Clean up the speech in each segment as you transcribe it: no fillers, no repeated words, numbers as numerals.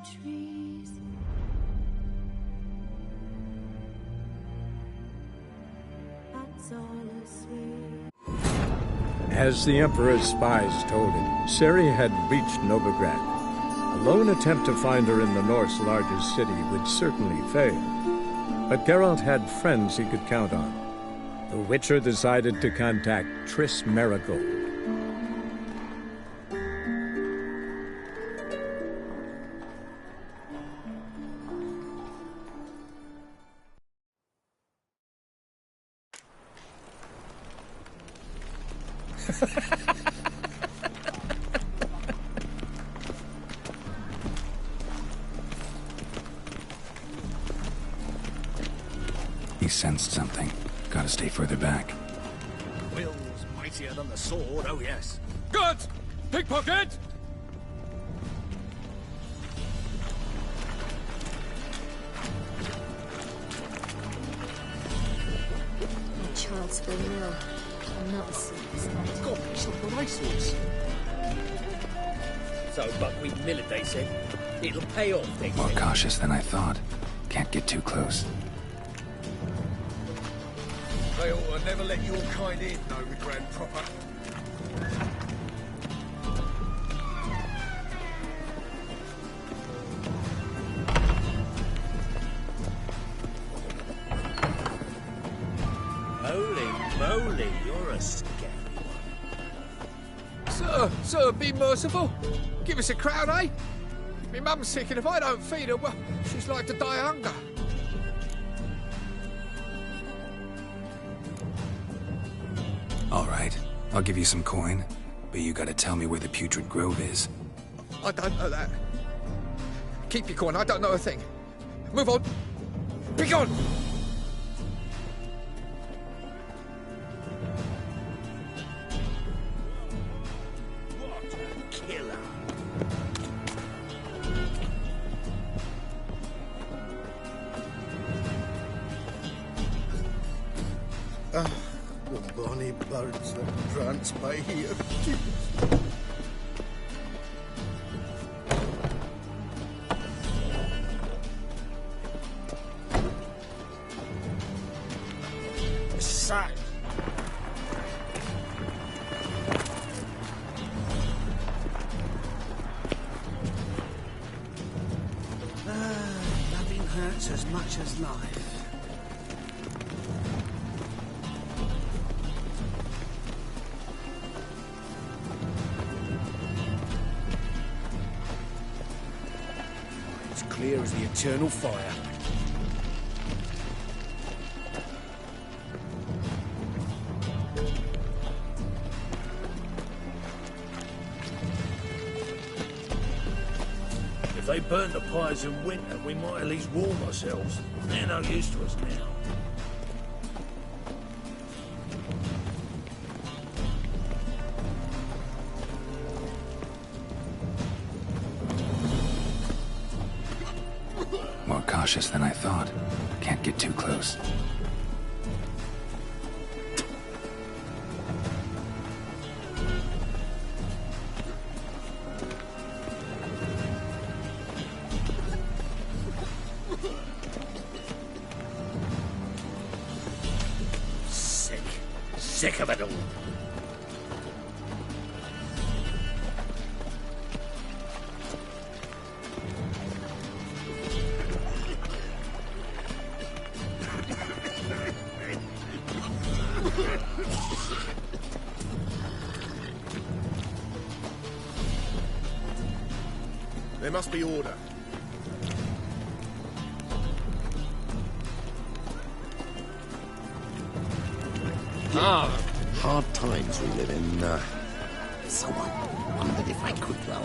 trees. That's all asleep. As the Emperor's spies told him, Ciri had reached Novigrad. A lone attempt to find her in the North's largest city would certainly fail. But Geralt had friends he could count on. The Witcher decided to contact Triss Merigold. He sensed something. Gotta stay further back. Will's mightier than the sword, oh yes. Good! Pickpocket! My child's fallen ill. I'm not serious. God, it's not what I saw. So, Buckwheat Milliday said, it'll pay off, they More said. cautious than I thought. Can't get too close. They ought to never let your kind in, Novigrad proper. Holy moly, you're a scary one. Sir, be merciful. Give us a crown, eh? My mum's sick, and if I don't feed her, well, she's like to die of hunger. All right, I'll give you some coin, but you gotta tell me where the Putrid Grove is. I don't know that. Keep your coin, I don't know a thing. Move on. Be gone! What a killer. The bonny birds that prance by here. Sack. Nothing hurts as much as life. It's clear as the eternal fire. If they burn the pyres in winter, we might at least warm ourselves. They're no use to us now. More cautious than I thought. Can't get too close. Sick of it all. There must be order. Hard times we live in. Someone wondered if I could, well,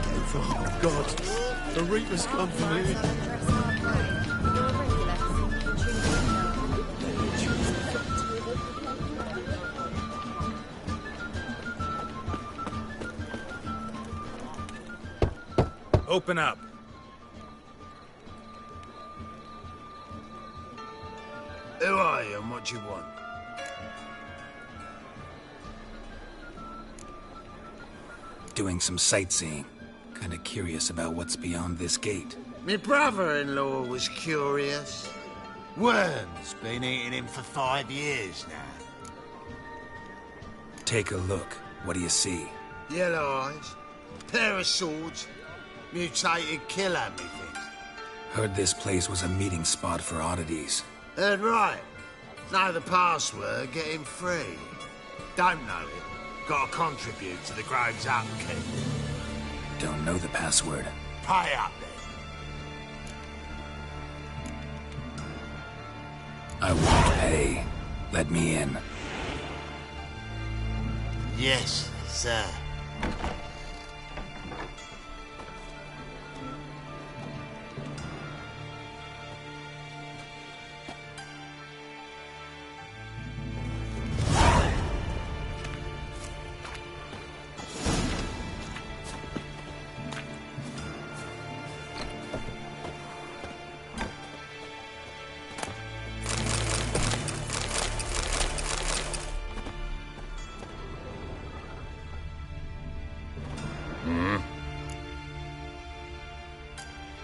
go for oh God, the Reapers come for me. Open up. Who are you and what do you want? Doing some sightseeing. Kinda curious about what's beyond this gate. My brother-in-law was curious. Worms been eating him for 5 years now. Take a look. What do you see? Yellow eyes, pair of swords, mutated killer, methinks. Heard this place was a meeting spot for oddities. Heard right. Know the password, get him free. Don't know it, gotta contribute to the Grove's upkeep. Don't know the password. Pay up then. I won't pay. Let me in. Yes, sir.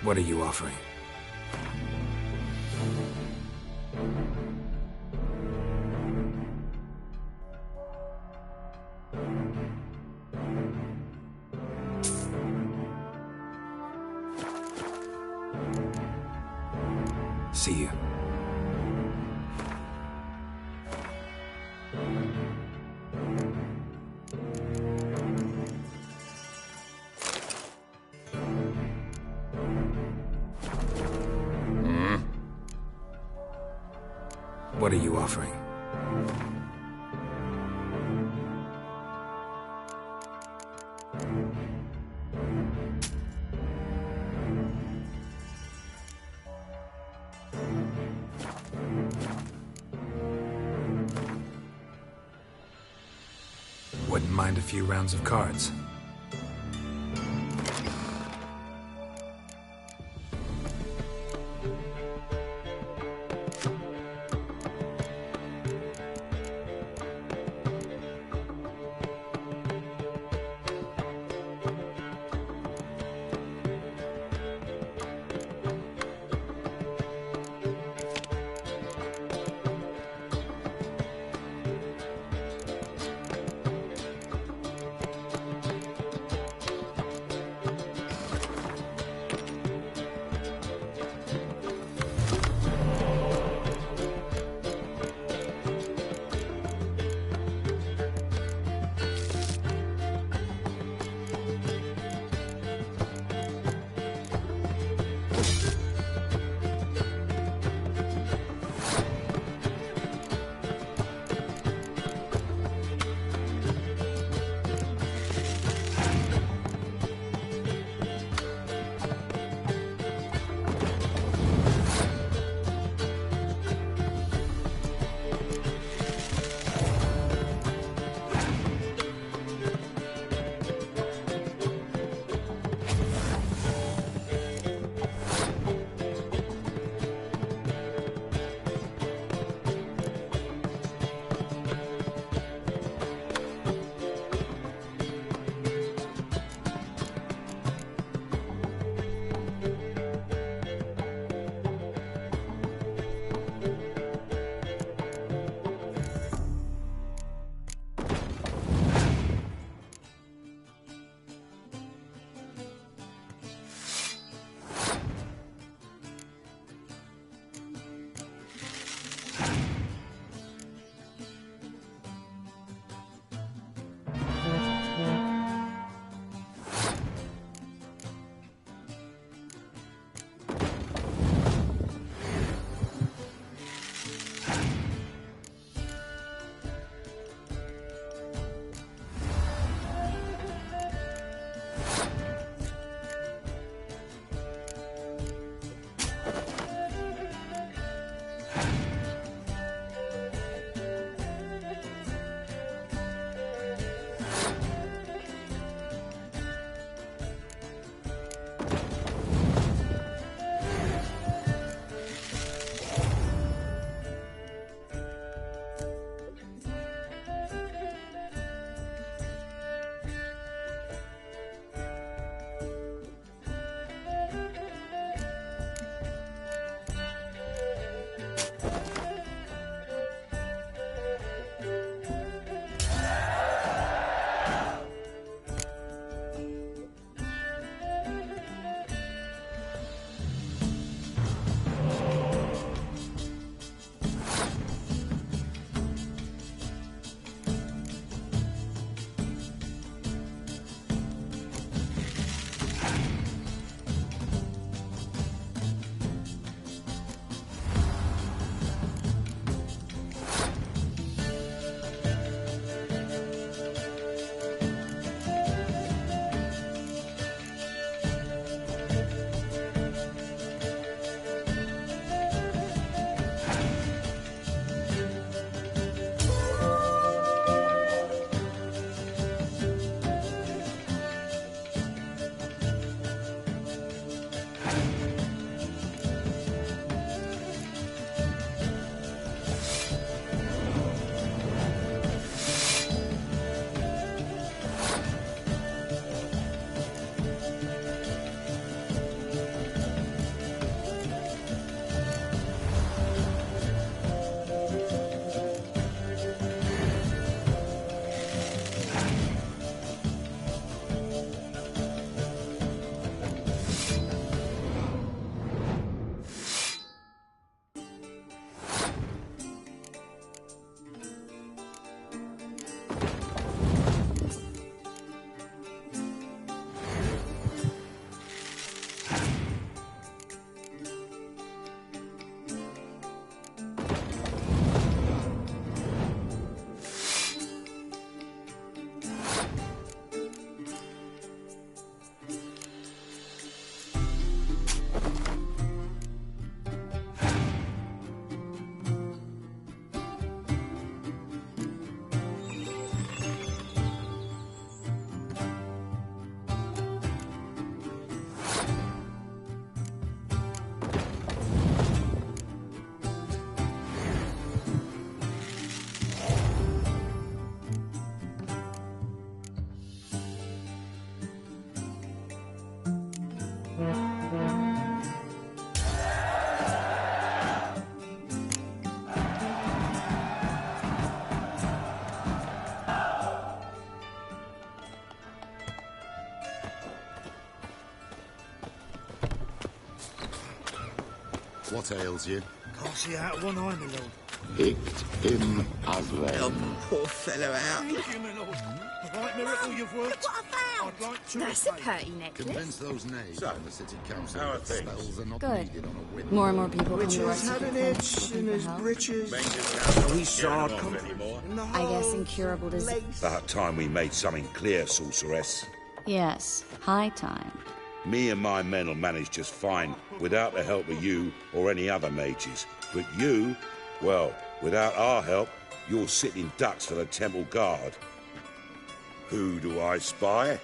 What are you offering? See you. What are you offering? Wouldn't mind a few rounds of cards. What ails you? Can't see out of one eye, my lord. Picked him as well. Help poor fellow out. Thank you, my lord. A right miracle you've worked. Look what I found! I'd like to That's a pretty necklace. Convince those knaves on the city council how are that things? spells are not Good. needed on a whim. More and more people come to our Richard's had secret an clinics itch looking in for his help. britches. We saw saw come anymore. I guess incurable disease. About time we made something clear, sorceress. Yes, high time. Me and my men will manage just fine without the help of you or any other mages. But you, well, without our help, you're sitting ducks for the temple guard. Who do I spy?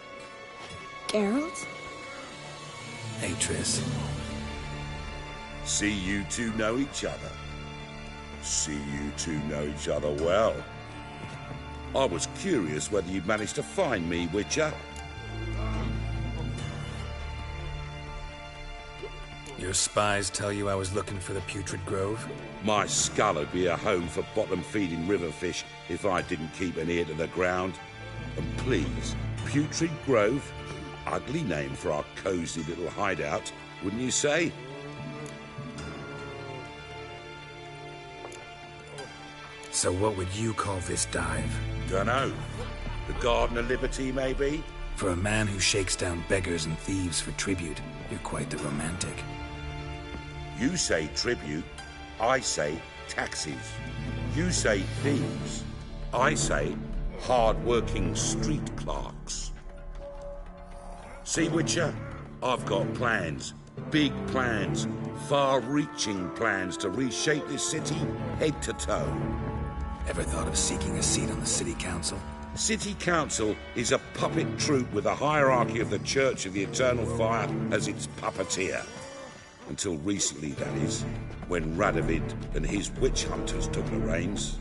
Geralt? Hey, Triss. See you two know each other. See you two know each other well. I was curious whether you'd managed to find me, Witcher. Your spies tell you I was looking for the Putrid Grove? My skull would be a home for bottom-feeding river fish if I didn't keep an ear to the ground. And please, Putrid Grove, ugly name for our cosy little hideout, wouldn't you say? So what would you call this dive? Dunno. The Garden of Liberty, maybe? For a man who shakes down beggars and thieves for tribute, you're quite the romantic. You say tribute, I say taxes. You say thieves, I say hard-working street clerks. See, Witcher, I've got plans. Big plans. Far-reaching plans to reshape this city head to toe. Ever thought of seeking a seat on the city council? City Council is a puppet troupe with a hierarchy of the Church of the Eternal Fire as its puppeteer. Until recently, that is, when Radovid and his witch hunters took the reins.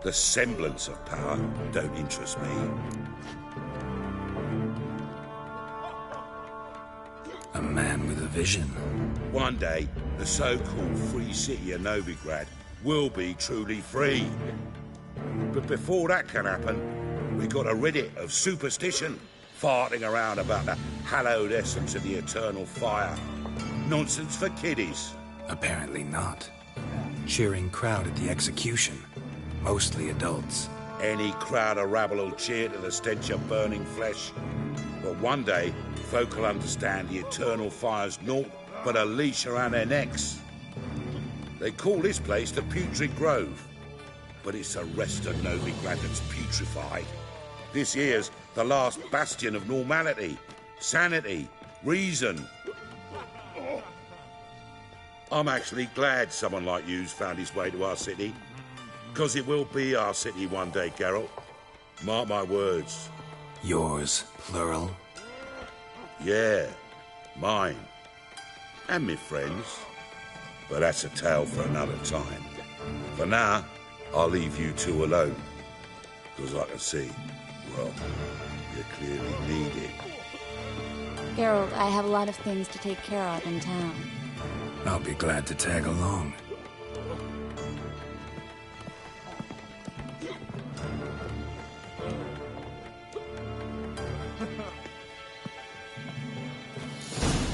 The semblance of power don't interest me. A man with a vision. One day, the so-called free city of Novigrad will be truly free. But before that can happen, we got a rid it of superstition, farting around about the hallowed essence of the eternal fire. Nonsense for kiddies. Apparently not. Cheering crowd at the execution. Mostly adults. Any crowd of rabble will cheer to the stench of burning flesh. But one day, folk will understand the eternal fire's naught but a leash around their necks. They call this place the Putrid Grove, but it's the rest of Novigrad that's putrefied. This here's the last bastion of normality, sanity, reason. I'm actually glad someone like you's found his way to our city, because it will be our city one day, Geralt. Mark my words. Yours, plural. Yeah, mine. And me friends. But that's a tale for another time. For now, I'll leave you two alone. Because I can see, well, you clearly need it. Geralt, I have a lot of things to take care of in town. I'll be glad to tag along.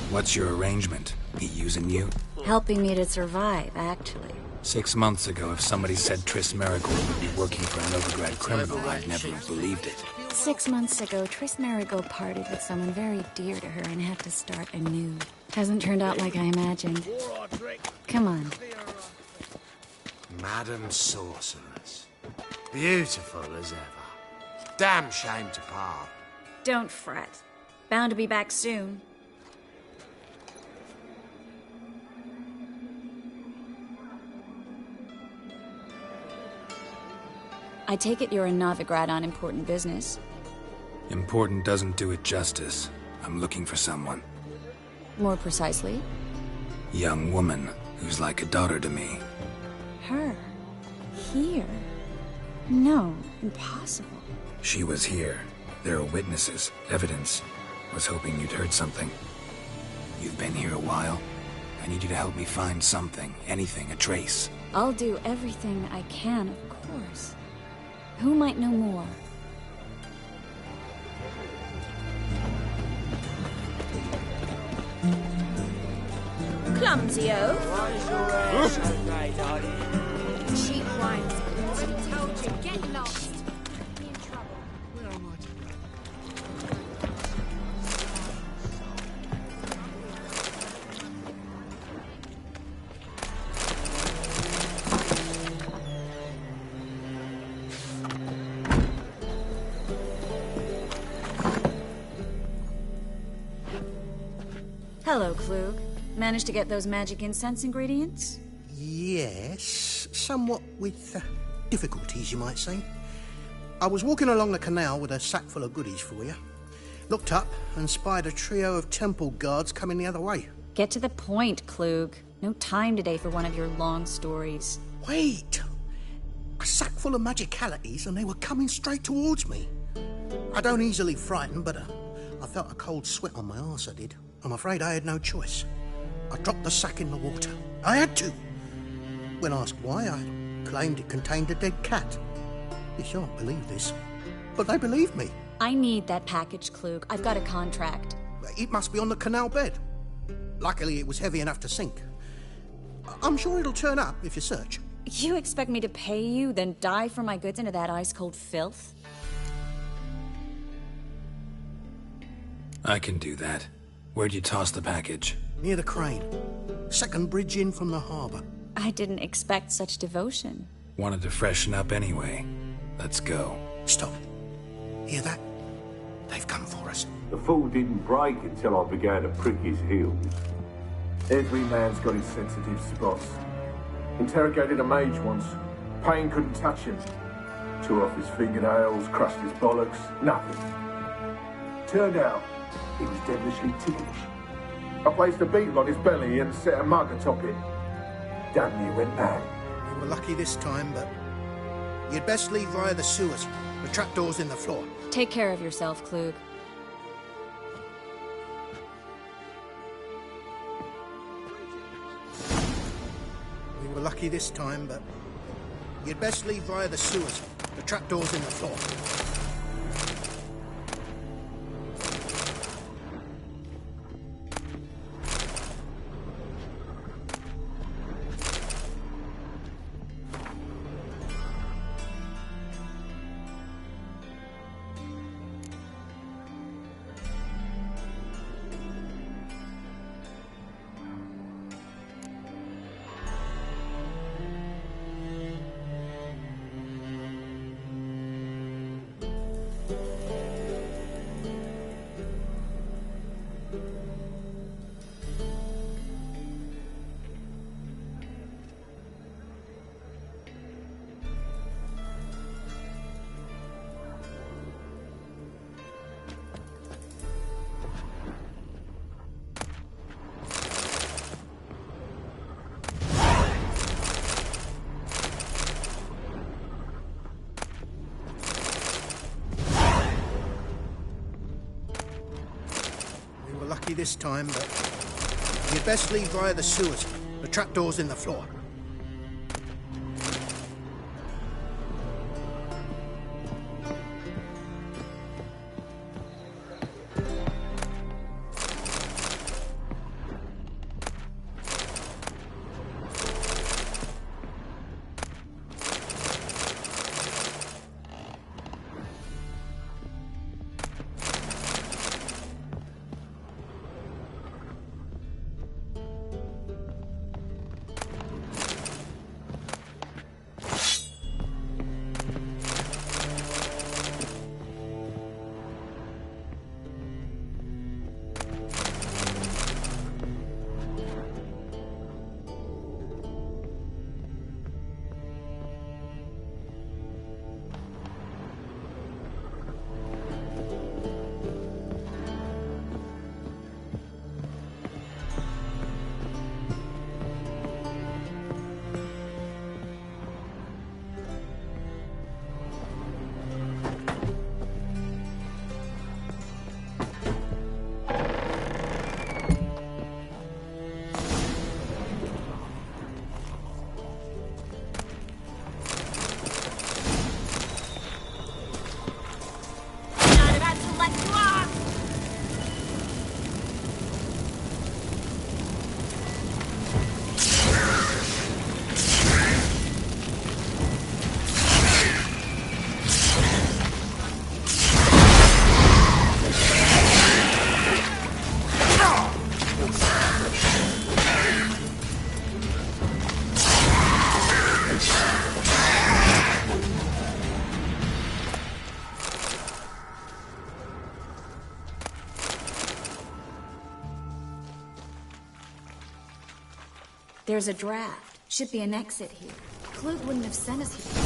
What's your arrangement? He using you? Helping me to survive, actually. 6 months ago, if somebody said Triss Merigold would be working for a Novigrad criminal, I'd never have believed it. 6 months ago, Triss Merigold parted with someone very dear to her and had to start anew. Hasn't turned out like I imagined. Come on. Madam Sorceress. Beautiful as ever. Damn shame to part. Don't fret. Bound to be back soon. I take it you're in Novigrad on important business. Important doesn't do it justice. I'm looking for someone. More precisely? Young woman who's like a daughter to me. Her? Here? No, impossible. She was here. There are witnesses, evidence. Was hoping you'd heard something. You've been here a while. I need you to help me find something, anything, a trace. I'll do everything I can, of course. Who might know more? Clumsy oaf. Cheap wines. I told you, get lost. Be in trouble. Where am I to go? Hello, Klug. Managed to get those magic incense ingredients? Yes, somewhat with difficulties, you might say. I was walking along the canal with a sack full of goodies for you. Looked up and spied a trio of temple guards coming the other way. Get to the point, Klug. No time today for one of your long stories. Wait! A sack full of magicalities and they were coming straight towards me. I don't easily frighten, but I felt a cold sweat on my arse, I did. I'm afraid I had no choice. I dropped the sack in the water. I had to. When asked why, I claimed it contained a dead cat. You shan't believe this, but they believed me. I need that package, Klug. I've got a contract. It must be on the canal bed. Luckily, it was heavy enough to sink. I'm sure it'll turn up if you search. You expect me to pay you, then dive for my goods into that ice-cold filth? I can do that. Where'd you toss the package? Near the crane. Second bridge in from the harbour. I didn't expect such devotion. Wanted to freshen up anyway. Let's go. Stop. Hear that? They've come for us. The fall didn't break until I began to prick his heels. Every man's got his sensitive spots. Interrogated a mage once. Pain couldn't touch him. Tore off his fingernails, crushed his bollocks, nothing. Turned out, he was devilishly ticklish. I placed a beetle on his belly and set a mug atop it. Damn near went mad. We were lucky this time, but you'd best leave via the sewers. The trapdoor's in the floor. Take care of yourself, Klug. We were lucky this time, but you'd best leave via the sewers. The trapdoor's in the floor. This time, but you'd best leave via the sewers. The trapdoor's in the floor. There's a draft. Should be an exit here. Klug wouldn't have sent us here.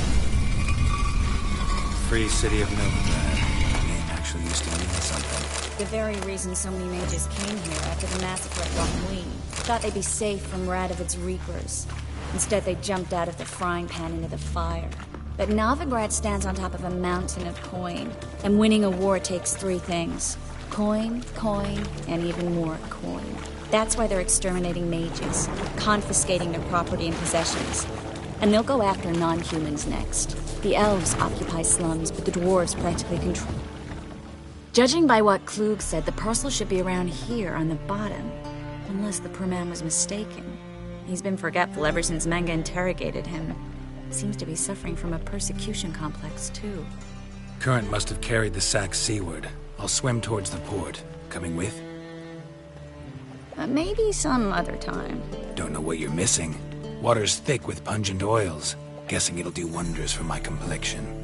Free City of Novigrad. Name actually used to mean something. The very reason so many mages came here after the massacre at Rockween. Thought they'd be safe from Radovid's reapers. Instead, they jumped out of the frying pan into the fire. But Novigrad stands on top of a mountain of coin. And winning a war takes 3 things. Coin, and even more coin. That's why they're exterminating mages, confiscating their property and possessions. And they'll go after non-humans next. The elves occupy slums, but the dwarves practically control. Judging by what Klug said, the parcel should be around here on the bottom. Unless the poor man was mistaken. He's been forgetful ever since Manga interrogated him. Seems to be suffering from a persecution complex, too. Current must have carried the sack seaward. I'll swim towards the port. Coming with? Maybe some other time. Don't know what you're missing. Water's thick with pungent oils. Guessing it'll do wonders for my complexion.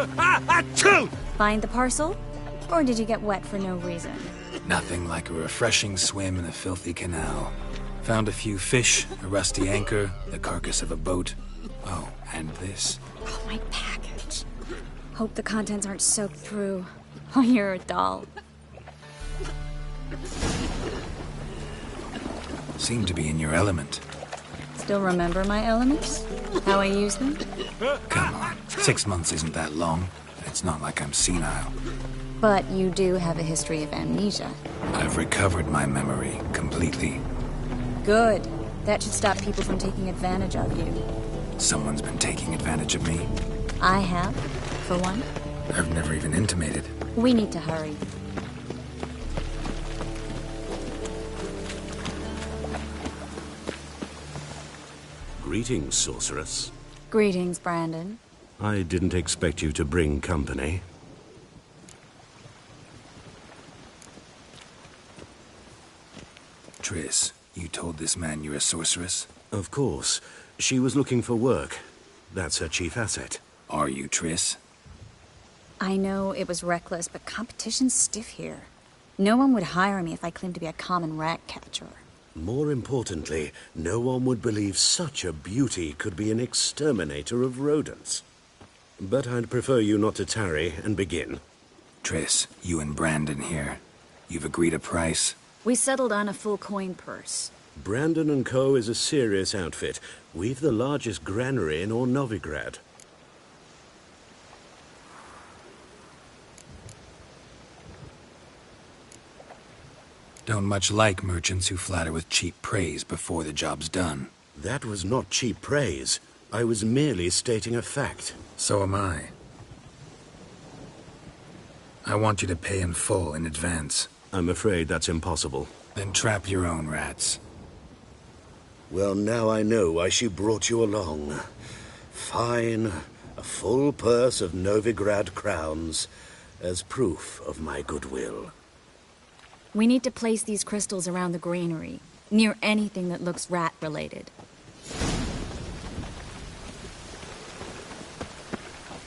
Achoo! Find the parcel? Or did you get wet for no reason? Nothing like a refreshing swim in a filthy canal. Found a few fish, a rusty anchor, the carcass of a boat. Oh, and this. Oh, my package. Hope the contents aren't soaked through. Oh, you're a doll. Seem to be in your element. Still remember my elements? How I use them? Come on, 6 months isn't that long. It's not like I'm senile. But you do have a history of amnesia. I've recovered my memory completely. Good. That should stop people from taking advantage of you. Someone's been taking advantage of me. I have, for one. I've never even intimated. We need to hurry. Greetings, sorceress. Greetings, Brandon. I didn't expect you to bring company. Triss, you told this man you're a sorceress? Of course. She was looking for work. That's her chief asset. Are you, Triss? I know it was reckless, but competition's stiff here. No one would hire me if I claimed to be a common rat catcher. More importantly, no one would believe such a beauty could be an exterminator of rodents. But I'd prefer you not to tarry and begin. Triss, you and Brandon here. You've agreed a price? We settled on a full coin purse. Brandon & Co. is a serious outfit. We've the largest granary in all Novigrad. Don't much like merchants who flatter with cheap praise before the job's done. That was not cheap praise. I was merely stating a fact. So am I. I want you to pay in full in advance. I'm afraid that's impossible. Then trap your own rats. Well, now I know why she brought you along. Fine. A full purse of Novigrad crowns as proof of my goodwill. We need to place these crystals around the granary, near anything that looks rat-related.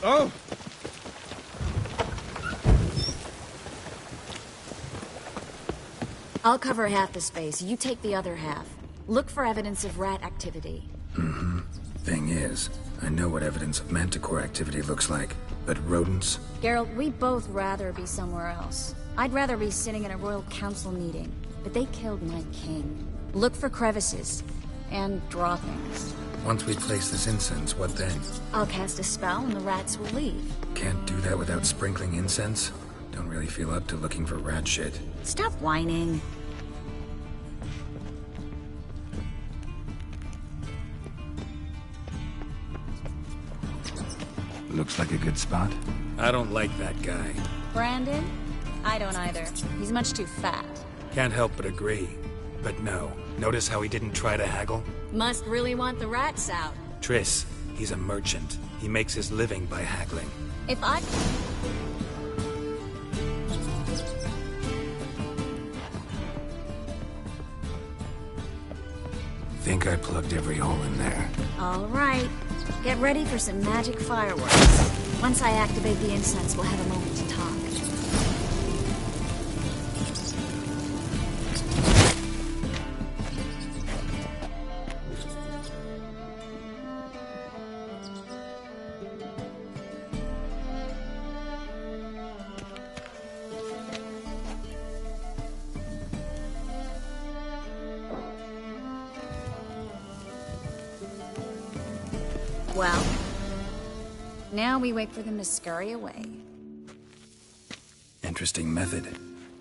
Oh! I'll cover half the space, you take the other half. Look for evidence of rat activity. Mm-hmm. Thing is, I know what evidence of manticore activity looks like, but rodents? Geralt, we'd both rather be somewhere else. I'd rather be sitting in a royal council meeting, but they killed my king. Look for crevices, and draw things. Once we place this incense, what then? I'll cast a spell and the rats will leave. Can't do that without sprinkling incense? Don't really feel up to looking for rat shit. Stop whining. Looks like a good spot. I don't like that guy. Brandon? I don't either. He's much too fat. Can't help but agree. But no. Notice how he didn't try to haggle? Must really want the rats out. Triss, he's a merchant. He makes his living by haggling. If I... Think I plugged every hole in there. All right. Get ready for some magic fireworks. Once I activate the incense, we'll have a moment to talk. Well, now we wait for them to scurry away. Interesting method.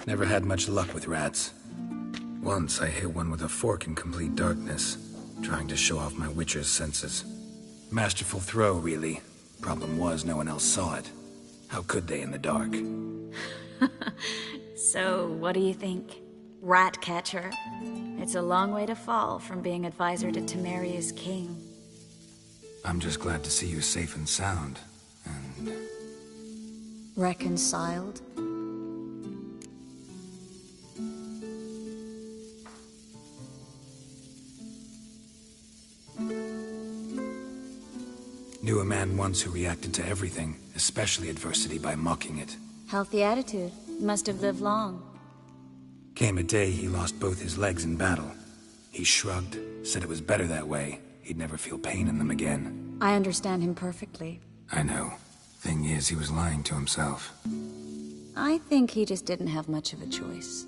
Never had much luck with rats. Once I hit one with a fork in complete darkness, trying to show off my witcher's senses. Masterful throw, really. Problem was, no one else saw it. How could they in the dark? So, what do you think? Rat catcher? It's a long way to fall from being advisor to Temeria's king. I'm just glad to see you safe and sound, and... Reconciled? Knew a man once who reacted to everything, especially adversity, by mocking it. Healthy attitude. Must have lived long. Came a day he lost both his legs in battle. He shrugged, said it was better that way. He'd never feel pain in them again. I understand him perfectly. I know. Thing is, he was lying to himself. I think he just didn't have much of a choice.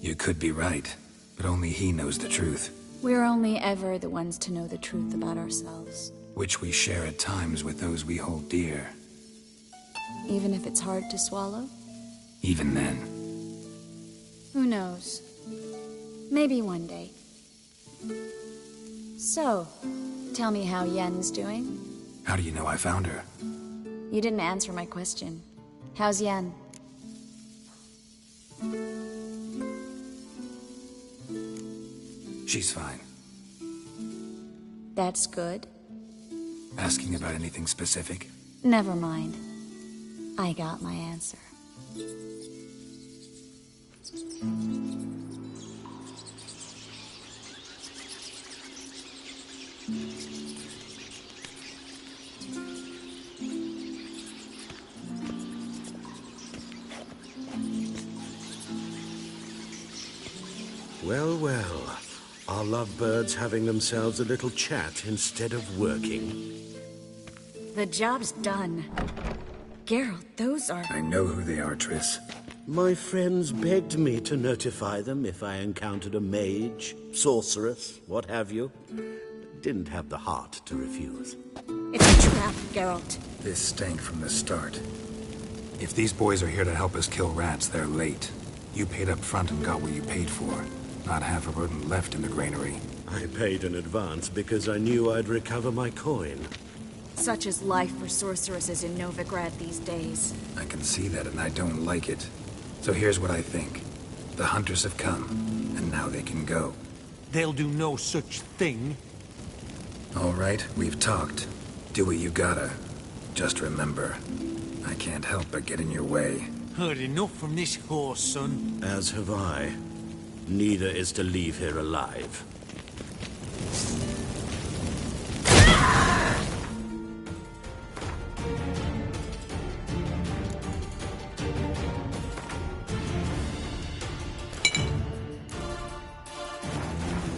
You could be right, but only he knows the truth. We're only ever the ones to know the truth about ourselves. Which we share at times with those we hold dear. Even if it's hard to swallow? Even then. Who knows? Maybe one day. So, tell me how Yen's doing? How do you know I found her? You didn't answer my question. How's Yen? She's fine. That's good. Asking about anything specific? Never mind. I got my answer. Well, well. Are lovebirds having themselves a little chat instead of working? The job's done. Geralt, those are... I know who they are, Triss. My friends begged me to notify them if I encountered a mage, sorceress, what have you. Didn't have the heart to refuse. It's a trap, Geralt. This stank from the start. If these boys are here to help us kill rats, they're late. You paid up front and got what you paid for. Not half a rodent left in the granary. I paid in advance because I knew I'd recover my coin. Such is life for sorceresses in Novigrad these days. I can see that, and I don't like it. So here's what I think. The hunters have come, and now they can go. They'll do no such thing. All right, we've talked. Do what you gotta. Just remember, I can't help but get in your way. Heard enough from this horse, son. As have I. Neither is to leave here alive.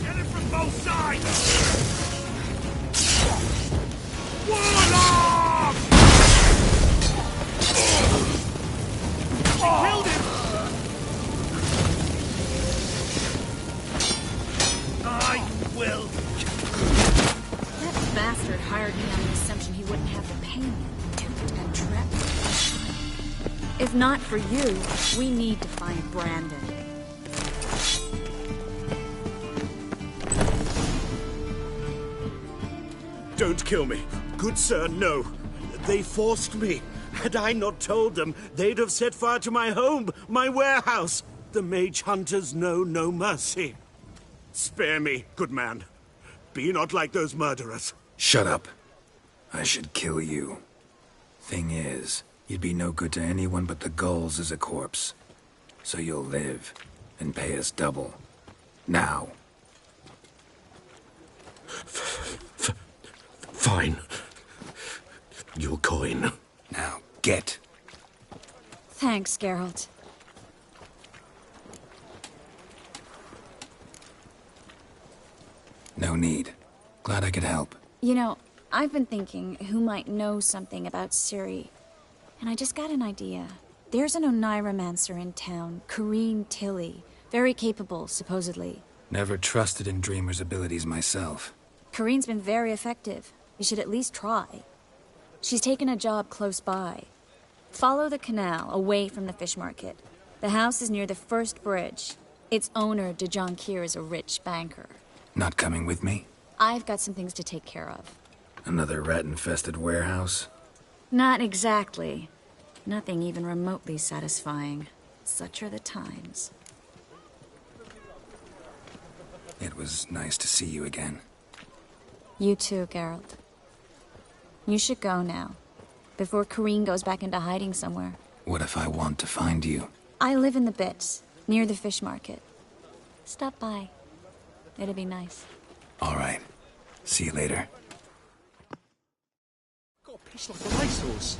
Get it from both sides! Warlock! He killed him! I will. That bastard hired me on the assumption he wouldn't have to pay me. Duped and trapped. If not for you, we need to find Brandon. Don't kill me. Good sir, no. They forced me. Had I not told them, they'd have set fire to my home, my warehouse. The mage hunters know no mercy. Spare me, good man. Be not like those murderers. Shut up. I should kill you. Thing is, you'd be no good to anyone but the gulls as a corpse. So you'll live, and pay us double. Now. Fine. Your coin. Now, get. Thanks, Geralt. No need. Glad I could help. You know, I've been thinking who might know something about Ciri. And I just got an idea. There's an Oneiromancer in town, Corrine Tilly. Very capable, supposedly. Never trusted in Dreamer's abilities myself. Corrine's been very effective. You should at least try. She's taken a job close by. Follow the canal, away from the fish market. The house is near the first bridge. Its owner, de Jonquière, is a rich banker. Not coming with me? I've got some things to take care of. Another rat-infested warehouse? Not exactly. Nothing even remotely satisfying. Such are the times. It was nice to see you again. You too, Geralt. You should go now, before Corrine goes back into hiding somewhere. What if I want to find you? I live in the Bits, near the fish market. Stop by. It'll be nice. All right. See you later. Got a piss like a racehorse.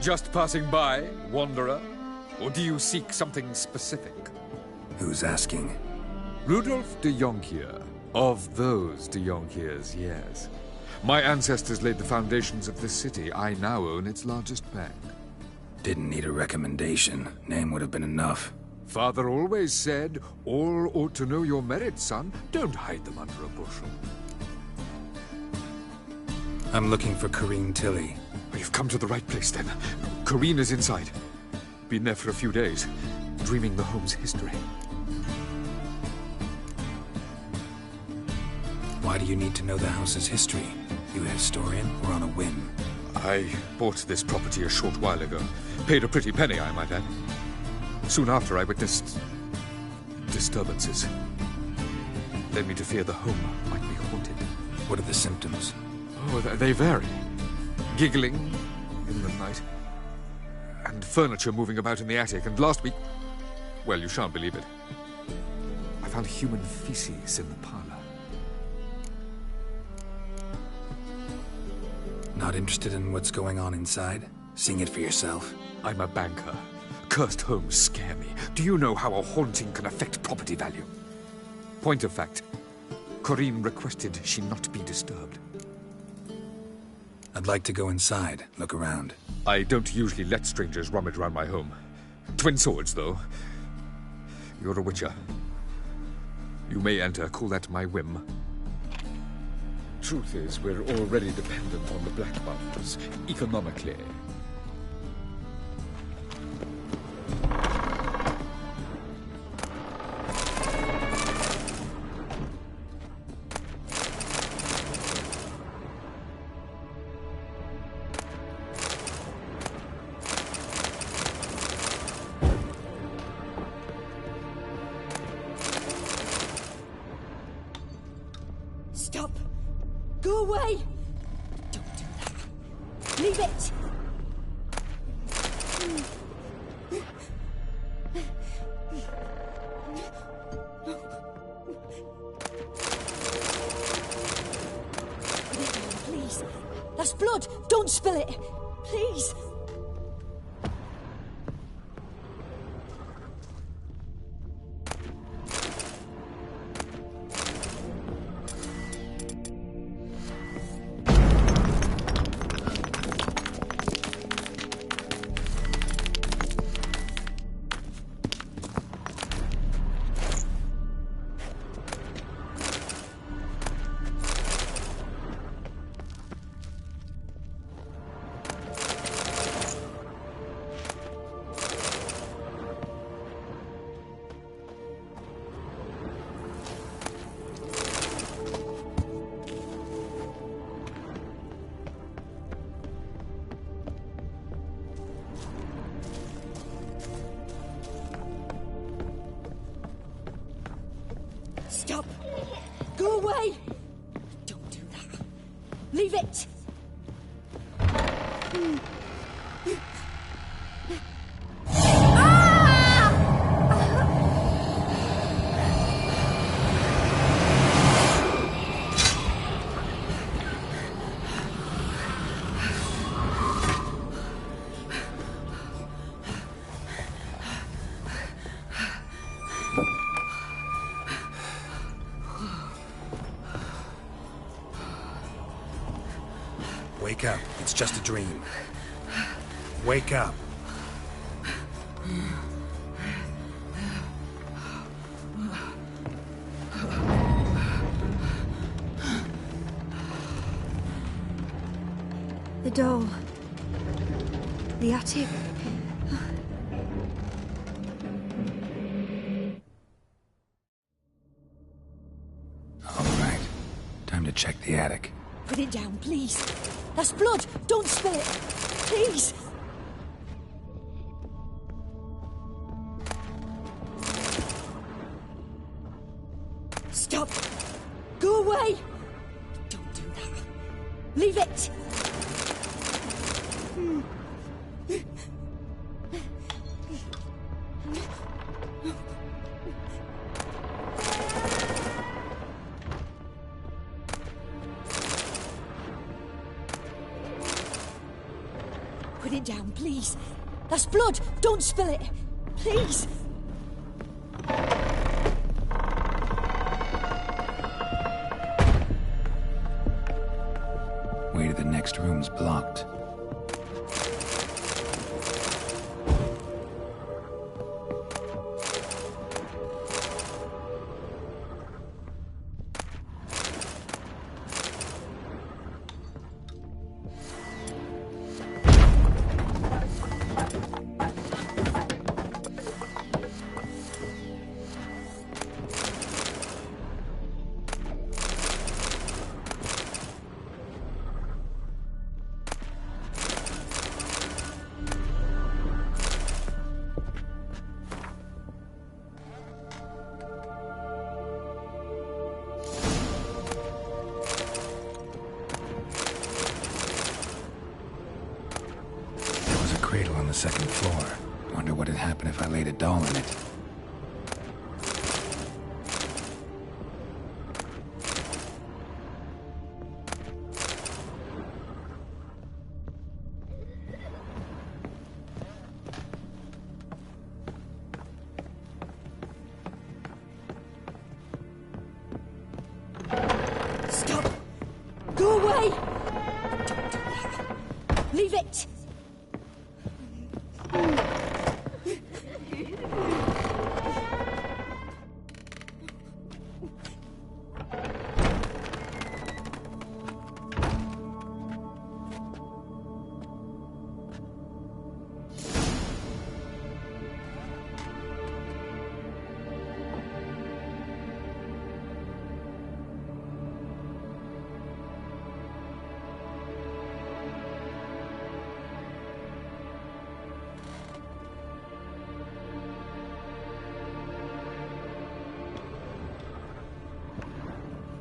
Just passing by, wanderer? Or do you seek something specific? Who's asking? Rudolf de Jonkier. Of those de Jonkiers, yes. My ancestors laid the foundations of this city. I now own its largest bank. Didn't need a recommendation. Name would have been enough. Father always said, all ought to know your merits, son. Don't hide them under a bushel. I'm looking for Corrine Tilly. You've come to the right place, then. Corrine is inside. Been there for a few days, dreaming the home's history. Why do you need to know the house's history? You a historian or on a whim? I bought this property a short while ago. Paid a pretty penny, I might add. Soon after, I witnessed disturbances. Led me to fear the home might be haunted. What are the symptoms? Oh, they vary. Giggling in the night. And furniture moving about in the attic. And last week... well, you shan't believe it. I found human feces in the parlor. Not interested in what's going on inside? Seeing it for yourself? I'm a banker. Cursed homes scare me. Do you know how a haunting can affect property value? Point of fact, Corrine requested she not be disturbed. I'd like to go inside, look around. I don't usually let strangers rummage around my home. Twin swords, though. You're a witcher. You may enter, call that my whim. Truth is, we're already dependent on the Black Mountains, economically. Stop! Go away! Don't do that. Leave it! Please. That's blood! Don't spill it! Please! Go away! Don't do that. Leave it! Wake up. It's just a dream. Wake up. The door. The attic. All right. Time to check the attic. Put it down, please. That's blood. Don't spill it. Please. Stop. Go away. Don't do that. Leave it. Put it down, please. That's blood. Don't spill it. Please. Way to the next room's blocked. Cradle on the second floor. Wonder what'd happen if I laid a doll in it. Stop. Go away. Don't do that. Leave it.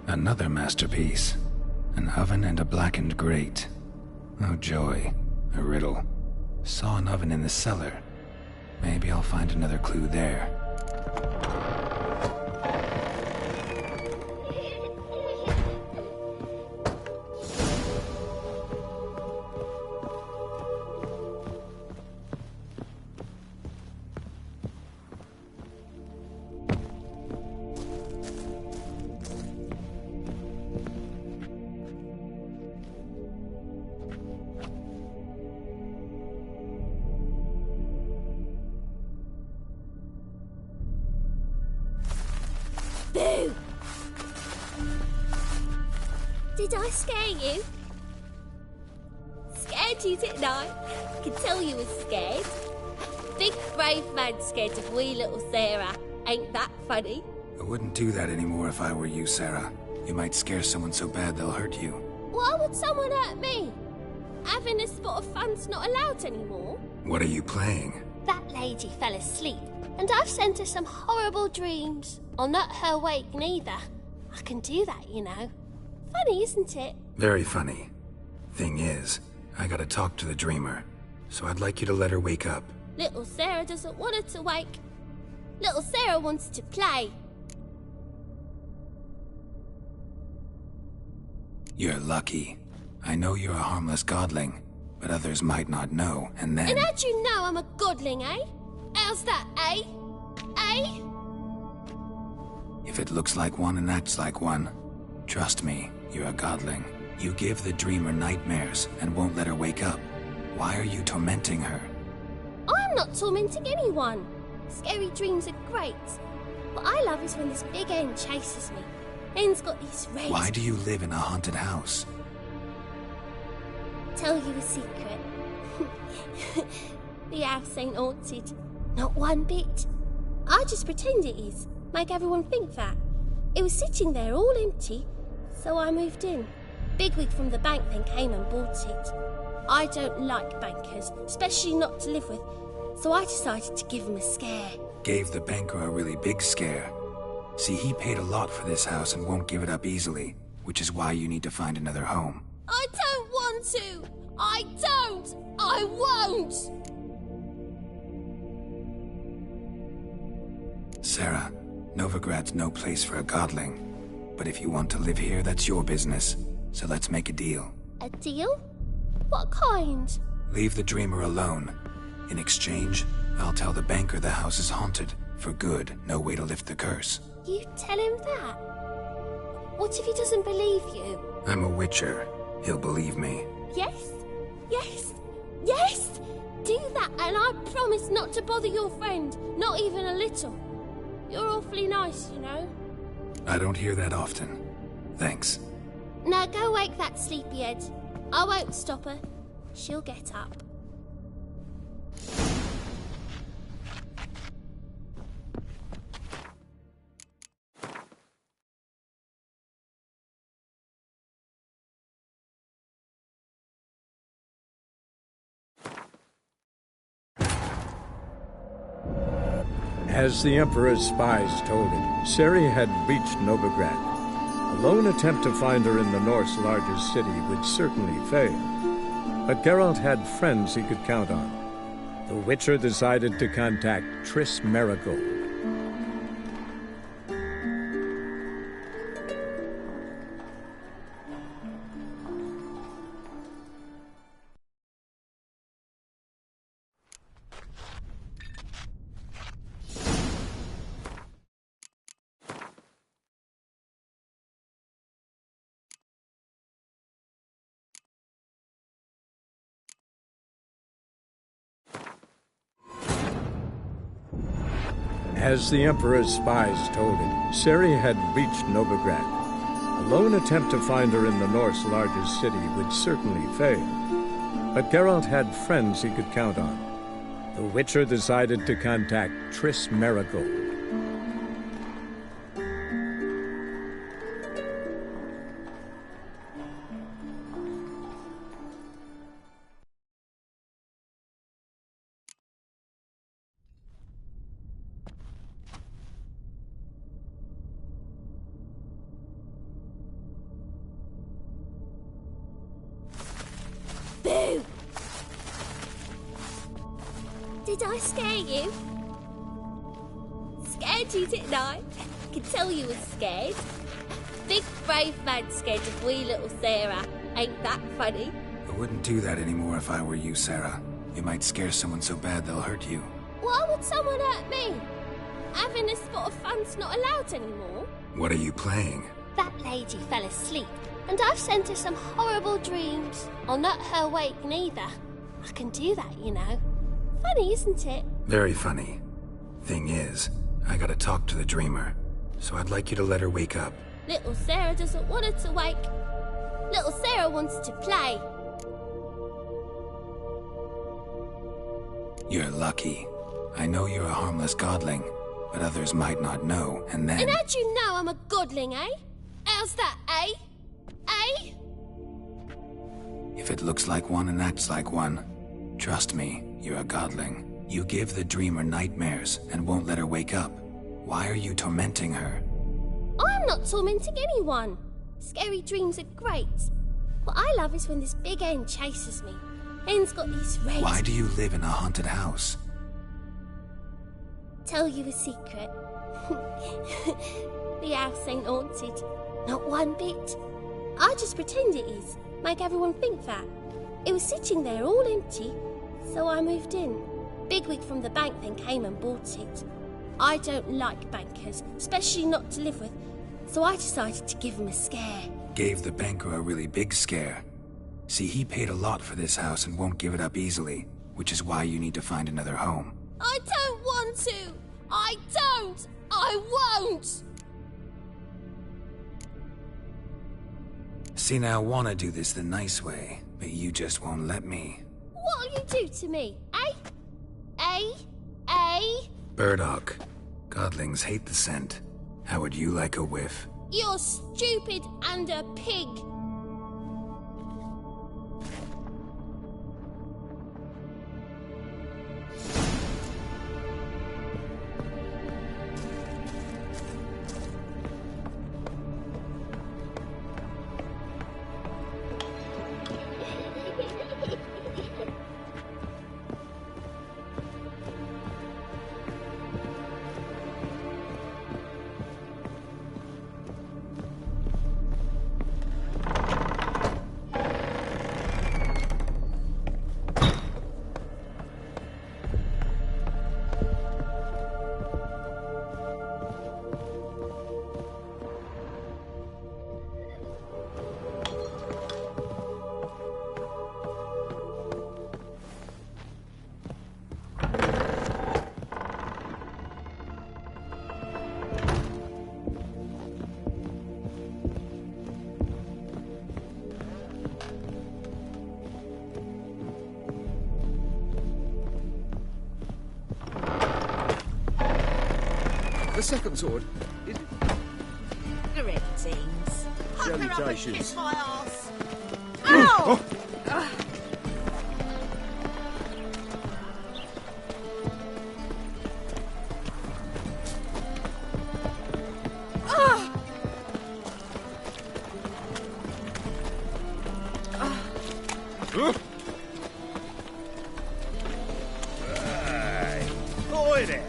Another masterpiece. An oven and a blackened grate. Oh joy. A riddle. Saw an oven in the cellar. Maybe I'll find another clue there. Boo! Did I scare you? Scared you, didn't I? I could tell you was scared. Big brave man scared of wee little Sarah. Ain't that funny? I wouldn't do that anymore if I were you, Sarah. You might scare someone so bad they'll hurt you. Why would someone hurt me? Having a spot of fun's not allowed anymore. What are you playing? That lady fell asleep, and I've sent her some horrible dreams. I'll not her wake neither. I can do that, you know. Funny, isn't it? Very funny. Thing is, I gotta talk to the dreamer, so I'd like you to let her wake up. Little Sarah doesn't want her to wake. Little Sarah wants to play. You're lucky. I know you're a harmless godling, but others might not know, and then... And how'd you know I'm a godling, eh? How's that, eh? Eh? If it looks like one and acts like one, trust me, you're a godling. You give the dreamer nightmares and won't let her wake up. Why are you tormenting her? I'm not tormenting anyone. Scary dreams are great. What I love is when this big end chases me. End's got these rays. Why do you live in a haunted house? Tell you a secret. The house ain't haunted. Not one bit. I just pretend it is. Make everyone think that. It was sitting there all empty, so I moved in. Bigwig from the bank then came and bought it. I don't like bankers, especially not to live with, so I decided to give him a scare. Gave the banker a really big scare. See, he paid a lot for this house and won't give it up easily, which is why you need to find another home. I don't want to! I don't! I won't! Sarah, Novigrad's no place for a godling. But if you want to live here, that's your business. So let's make a deal. A deal? What kind? Leave the dreamer alone. In exchange, I'll tell the banker the house is haunted. For good, no way to lift the curse. You tell him that? What if he doesn't believe you? I'm a witcher. He'll believe me. Yes? Yes? Yes! Do that and I promise not to bother your friend. Not even a little. You're awfully nice, you know. I don't hear that often. Thanks. Now go wake that sleepyhead. I won't stop her. She'll get up. As the Emperor's spies told it, Ciri had reached Novigrad. A lone attempt to find her in the North's largest city would certainly fail. But Geralt had friends he could count on. The Witcher decided to contact Triss Merigold. As the Emperor's spies told it, Ciri had reached Novigrad. A lone attempt to find her in the North's largest city would certainly fail. But Geralt had friends he could count on. The Witcher decided to contact Triss Merigold. Boo! Did I scare you? Scared you, didn't I? I can tell you was scared. Big brave man scared of wee little Sarah. Ain't that funny? I wouldn't do that anymore if I were you, Sarah. You might scare someone so bad they'll hurt you. Why would someone hurt me? Having a spot of fun's not allowed anymore. What are you playing? That lady fell asleep, and I've sent her some horrible dreams. I'll not her wake neither. I can do that, you know. Funny, isn't it? Very funny. Thing is, I gotta talk to the dreamer, so I'd like you to let her wake up. Little Sarah doesn't want her to wake. Little Sarah wants to play. You're lucky. I know you're a harmless godling, but others might not know, and then... And how'd you know I'm a godling, eh? How's that, eh? Eh? If it looks like one and acts like one, trust me, you're a godling. You give the dreamer nightmares and won't let her wake up. Why are you tormenting her? I'm not tormenting anyone. Scary dreams are great. What I love is when this big end chases me. End's got these red... Why do you live in a haunted house? Tell you a secret. The house ain't haunted. Not one bit. I just pretend it is. Make everyone think that. It was sitting there all empty, so I moved in. Bigwig from the bank then came and bought it. I don't like bankers, especially not to live with, so I decided to give him a scare. Gave the banker a really big scare. See, he paid a lot for this house and won't give it up easily, which is why you need to find another home. I don't want to! I don't! I won't! See, now I want to do this the nice way, but you just won't let me. What'll you do to me, eh? Eh? Burdock. Godlings hate the scent. How would you like a whiff? You're stupid and a pig. The second sword. Greetings. Huck her up and kiss my arse. Ow! Oh! Boy there.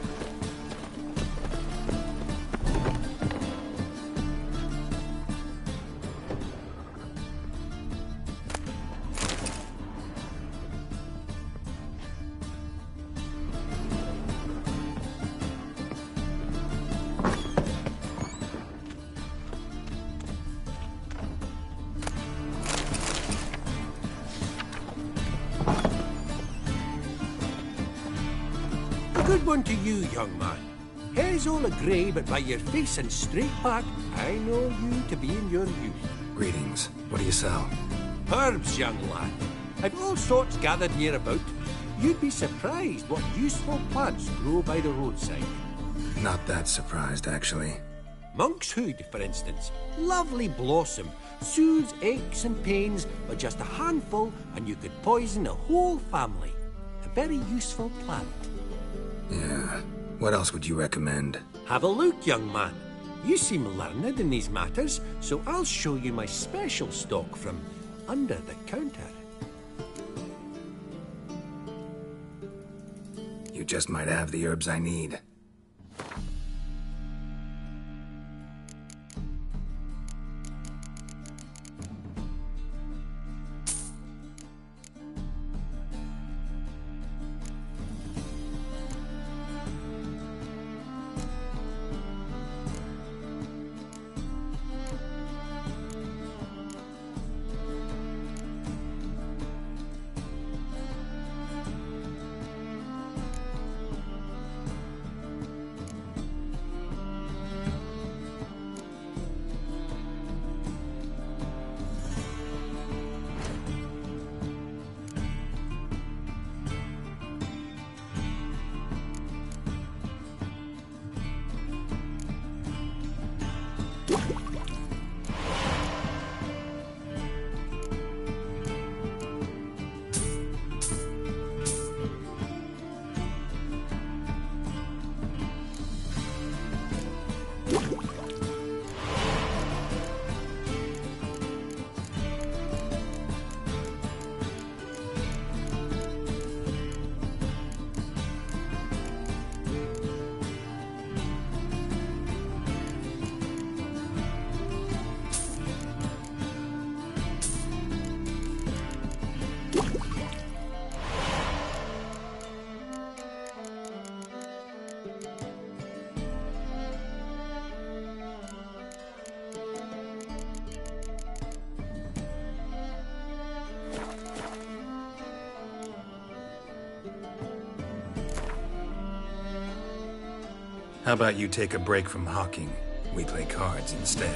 Good one to you, young man. Hair's all a-grey, but by your face and straight back, I know you to be in your youth. Greetings. What do you sell? Herbs, young lad. I've all sorts gathered here about. You'd be surprised what useful plants grow by the roadside. Not that surprised, actually. Monk's hood, for instance. Lovely blossom. Soothes aches and pains, but just a handful, and you could poison a whole family. A very useful plant. Yeah. What else would you recommend? Have a look, young man. You seem learned in these matters, so I'll show you my special stock from under the counter. You just might have the herbs I need. How about you take a break from hawking? We play cards instead.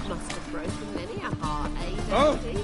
Must have broken many a heart, eh, Oh. Daddy?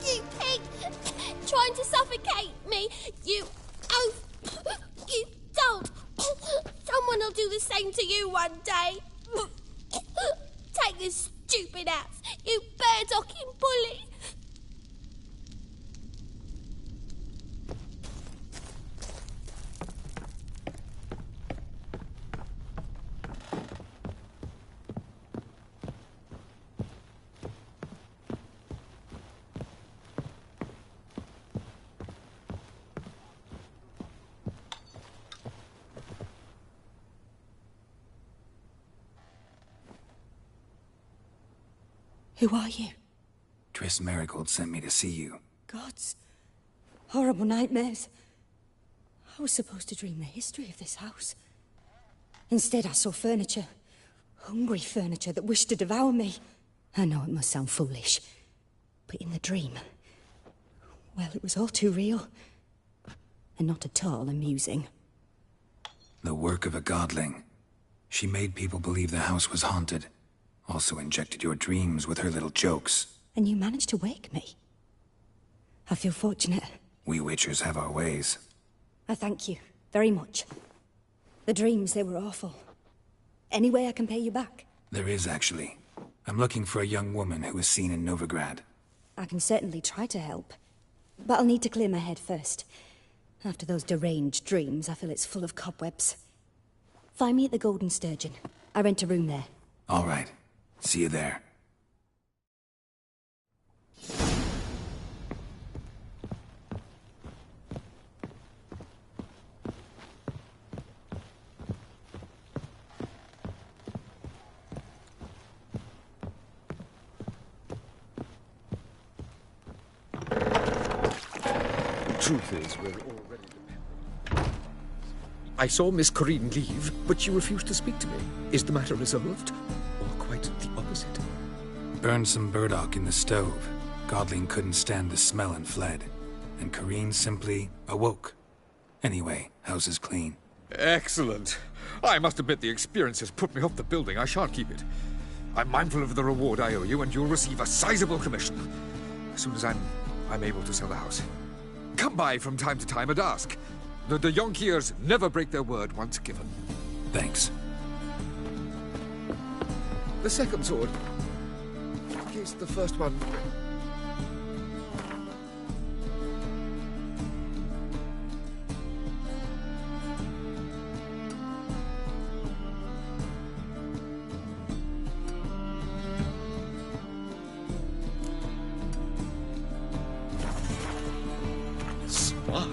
You pig! Trying to suffocate me! You don't! Someone will do the same to you one day! Take this stupid axe, you bird-docking bully! Who are you? Triss Marigold sent me to see you. Gods. Horrible nightmares. I was supposed to dream the history of this house. Instead, I saw furniture. Hungry furniture that wished to devour me. I know it must sound foolish, but in the dream, well, it was all too real. And not at all amusing. The work of a godling. She made people believe the house was haunted. Also injected your dreams with her little jokes. And you managed to wake me. I feel fortunate. We witchers have our ways. I thank you very much. The dreams, they were awful. Any way I can pay you back? There is, actually. I'm looking for a young woman who was seen in Novigrad. I can certainly try to help. But I'll need to clear my head first. After those deranged dreams, I feel it's full of cobwebs. Find me at the Golden Sturgeon. I rent a room there. All right. See you there. The truth is, we're already dependent. I saw Miss Corinne leave, but she refused to speak to me. Is the matter resolved? Or quite the opposite? Burned some burdock in the stove. Godling couldn't stand the smell and fled. And Corinne simply awoke. Anyway, house is clean. Excellent. I must admit the experience has put me off the building. I shan't keep it. I'm mindful of the reward I owe you, and you'll receive a sizable commission. As soon as I'm able to sell the house. Come by from time to time and ask. The Yonkiers never break their word once given. Thanks. The second sword. In case the first one... Smart.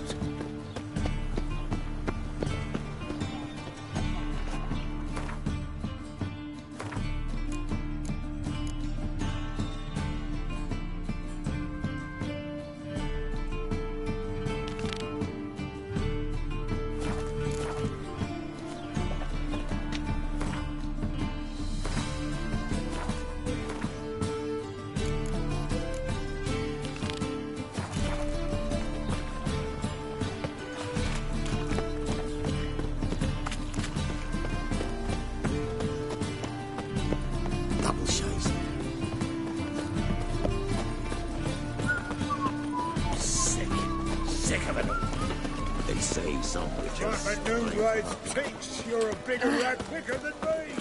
Double shows. Sick of it all. They say some witches. If a new blade thinks you're a bigger rat picker than me.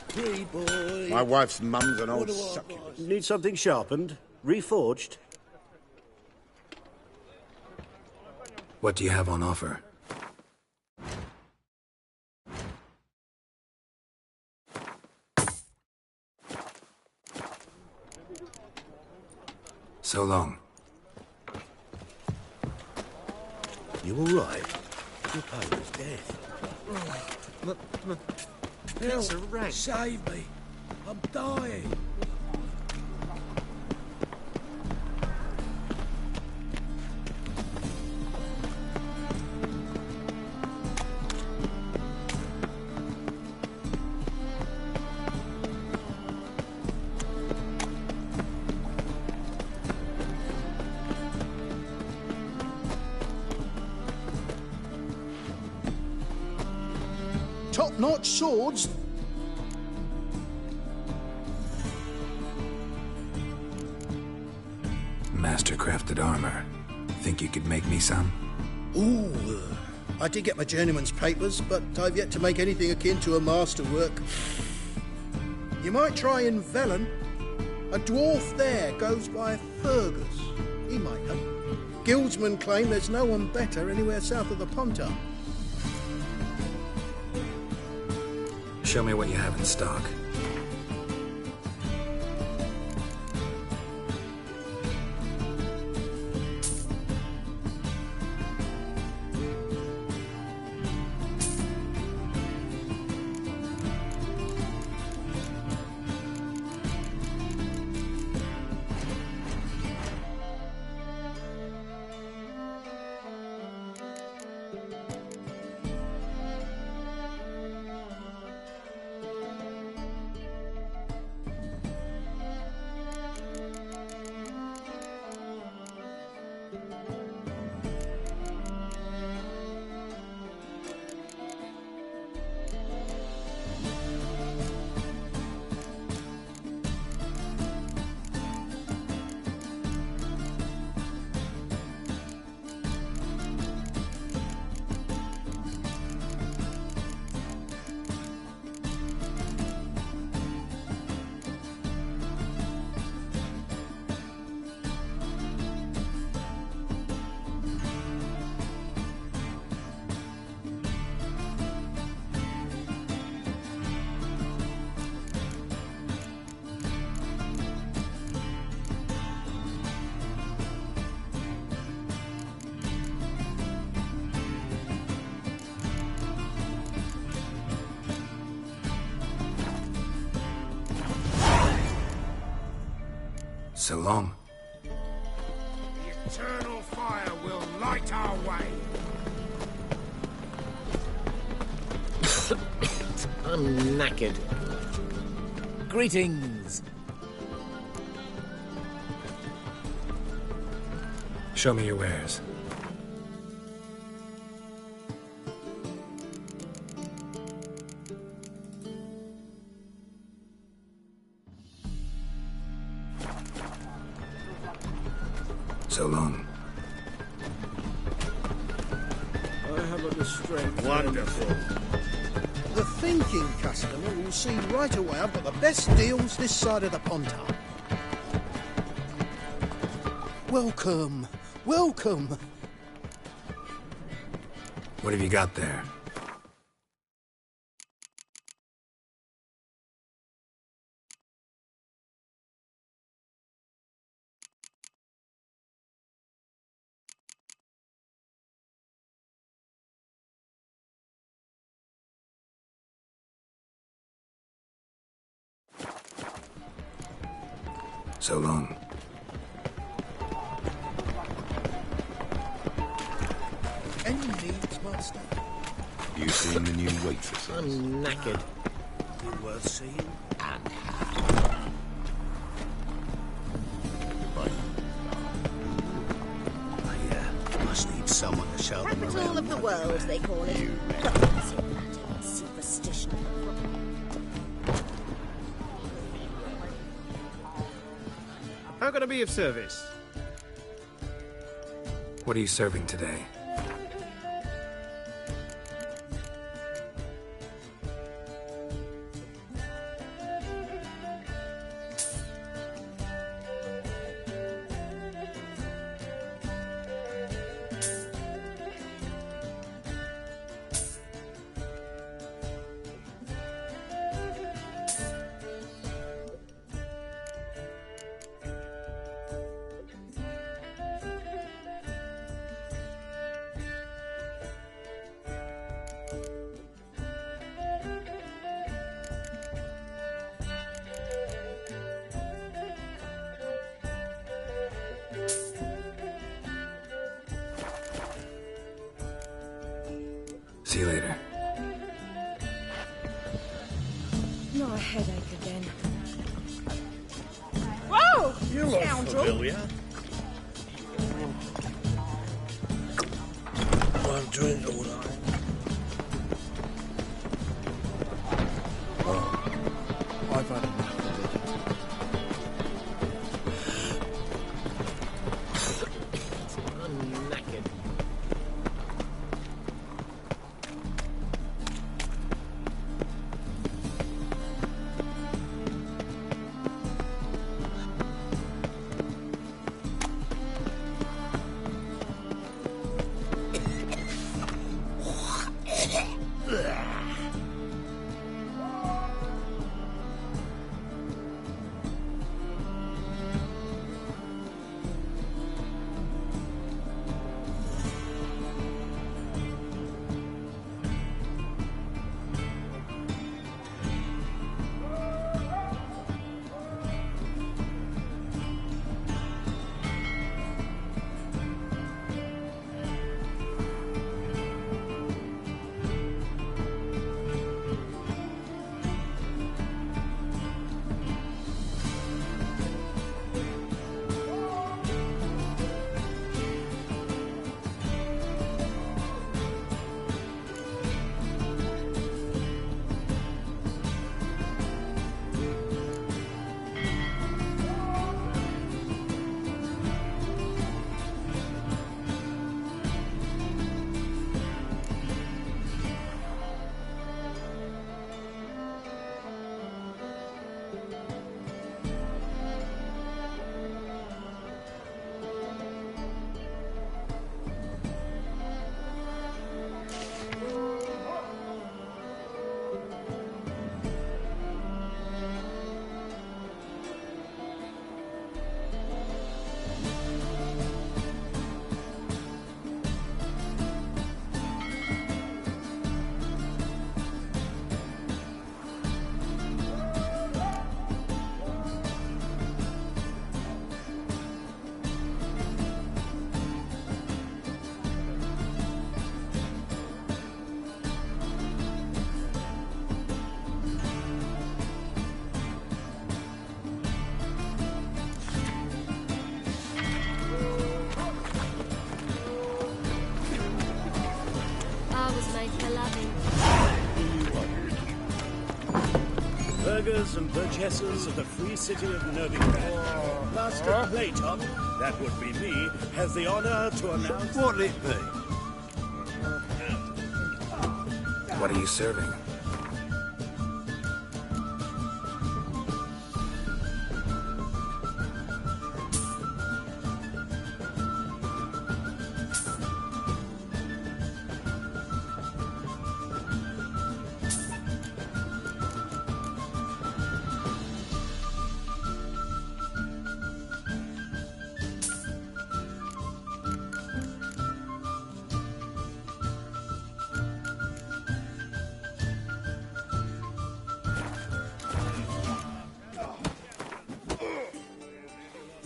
Pretty boy. My wife's mum's an old succubus. Need something sharpened? Reforged? What do you have on offer? So long. You all right? Your pony's dead. It's a wreck. Save me. I'm dying. Top-notch swords. Master-crafted armor. Think you could make me some? Ooh, I did get my journeyman's papers, but I've yet to make anything akin to a masterwork. You might try in Velen. A dwarf there goes by Fergus. He might help. Guildsmen claim there's no one better anywhere south of the Pontar. Show me what you have in stock. So long. The eternal fire will light our way. I'm knackered. Greetings. Show me your wares. So long. I haven't the strength. Wonderful. The thinking customer will see right away I've got the best deals this side of the Pontar. Welcome. Welcome. What have you got there? So long. Any needs, master? You seen the new waitress? I'm knackered. You're worth seeing. And I must need someone to show them around. Capital of the world, they call it. Superstition. How can I be of service? What are you serving today? See you later. Not a headache again. Whoa! You look scoundrel. familiar. One drink all night. I've had enough of I'm knackered. Burghers and burgesses of the free city of Novigrad. Master Playtop, that would be me, has the honor to announce... What'll it be? What are you serving?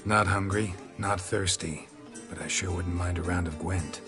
Not hungry, not thirsty, but I sure wouldn't mind a round of Gwent.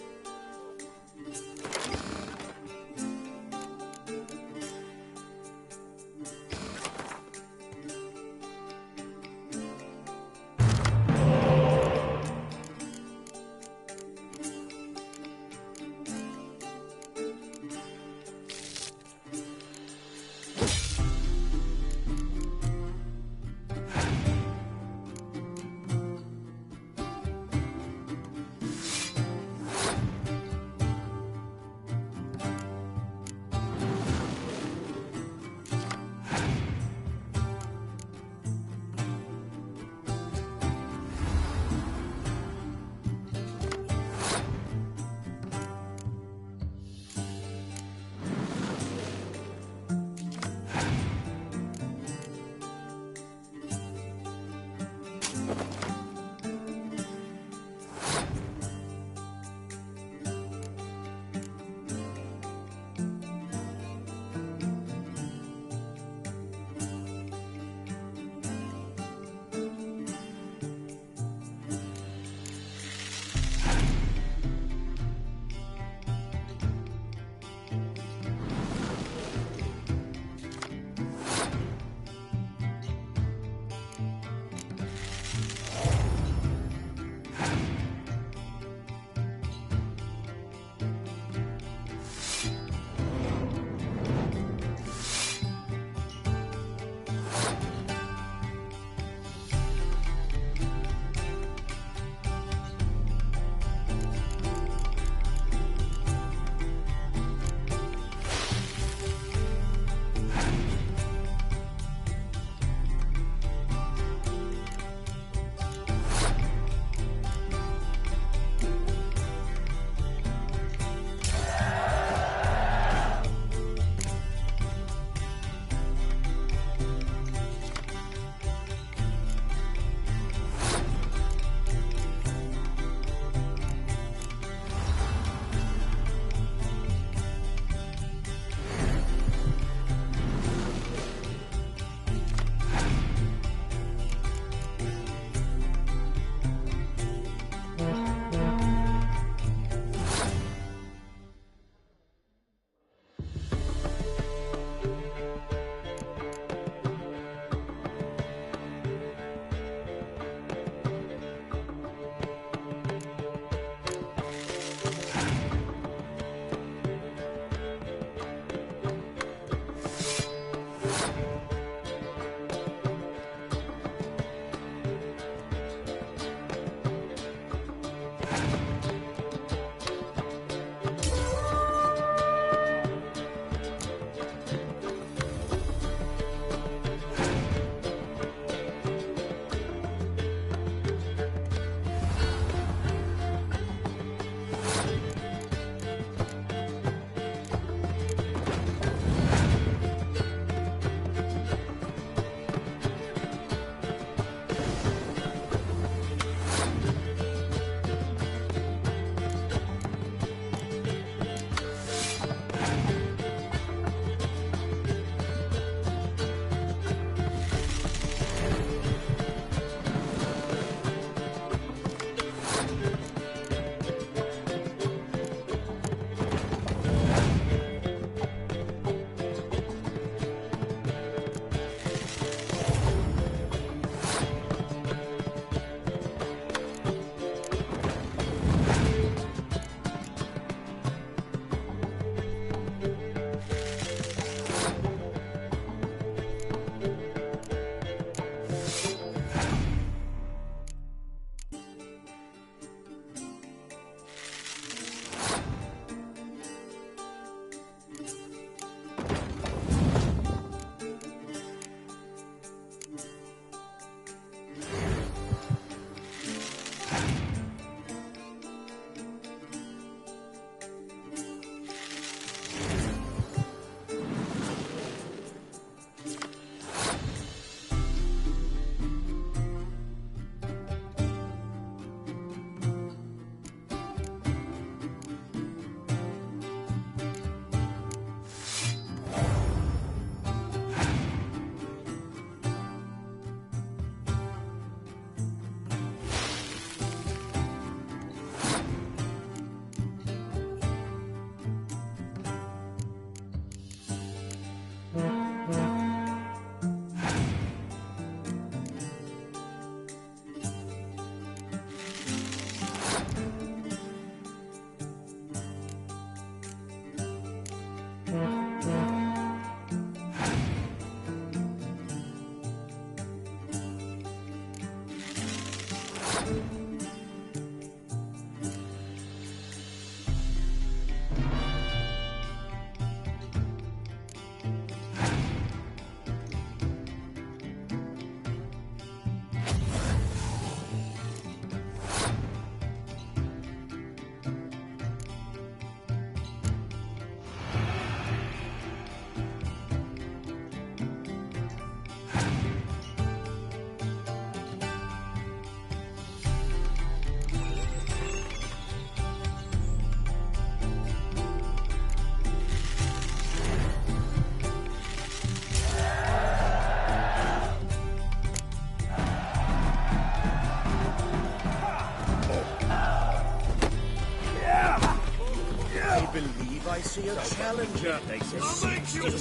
I believe I see a challenger. They just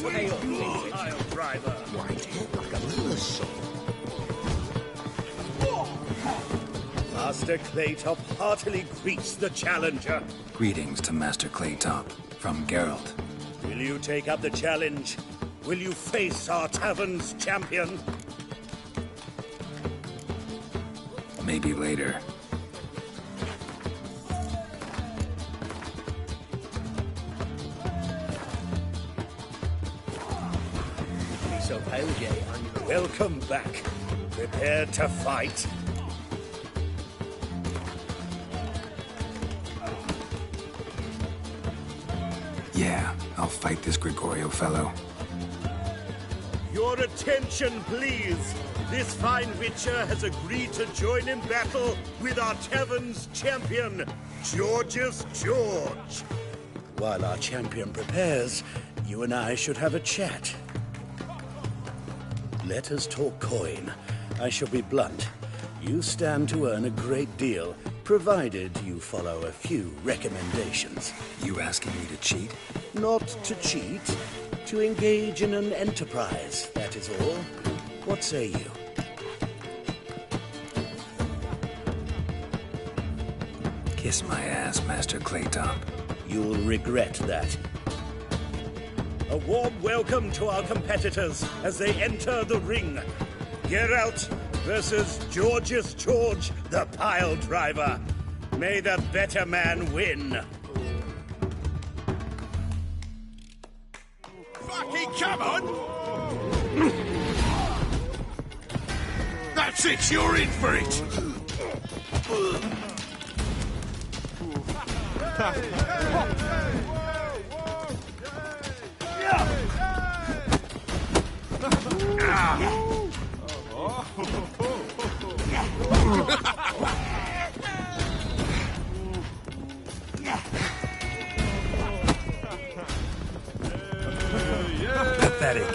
pile driver. White head like a lilliput. Master Claytop heartily greets the challenger. Greetings to Master Claytop from Geralt. Will you take up the challenge? Will you face our tavern's champion? Maybe later. So pale, Jay. Welcome back. Prepared to fight. Yeah, I'll fight this Gregorio fellow. Your attention, please. This fine witcher has agreed to join in battle with our tavern's champion, Georgius George. While our champion prepares, you and I should have a chat. Let us talk coin. I shall be blunt. You stand to earn a great deal, provided you follow a few recommendations. You asking me to cheat? Not to cheat, to engage in an enterprise, that is all. What say you? Kiss my ass, Master Claytop. You'll regret that. A warm welcome to our competitors as they enter the ring. Geralt versus Georgius George, the pile driver. May the better man win. Fucking come on! That's it, you're in for it! Pathetic.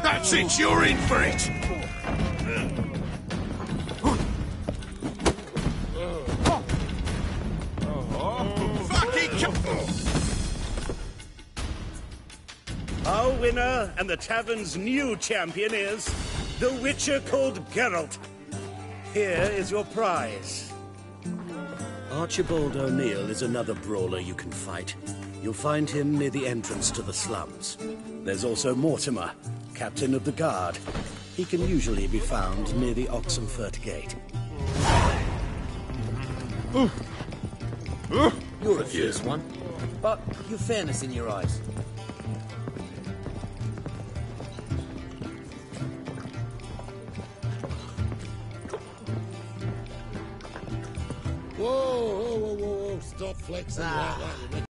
That's it, you're in for it! Our winner and the tavern's new champion is the Witcher called Geralt. Here is your prize. Archibald O'Neill is another brawler you can fight. You'll find him near the entrance to the slums. There's also Mortimer, captain of the guard. He can usually be found near the Oxenfurt Gate. You're a fierce one, but you've fairness in your eyes. Whoa, stop flexing like that.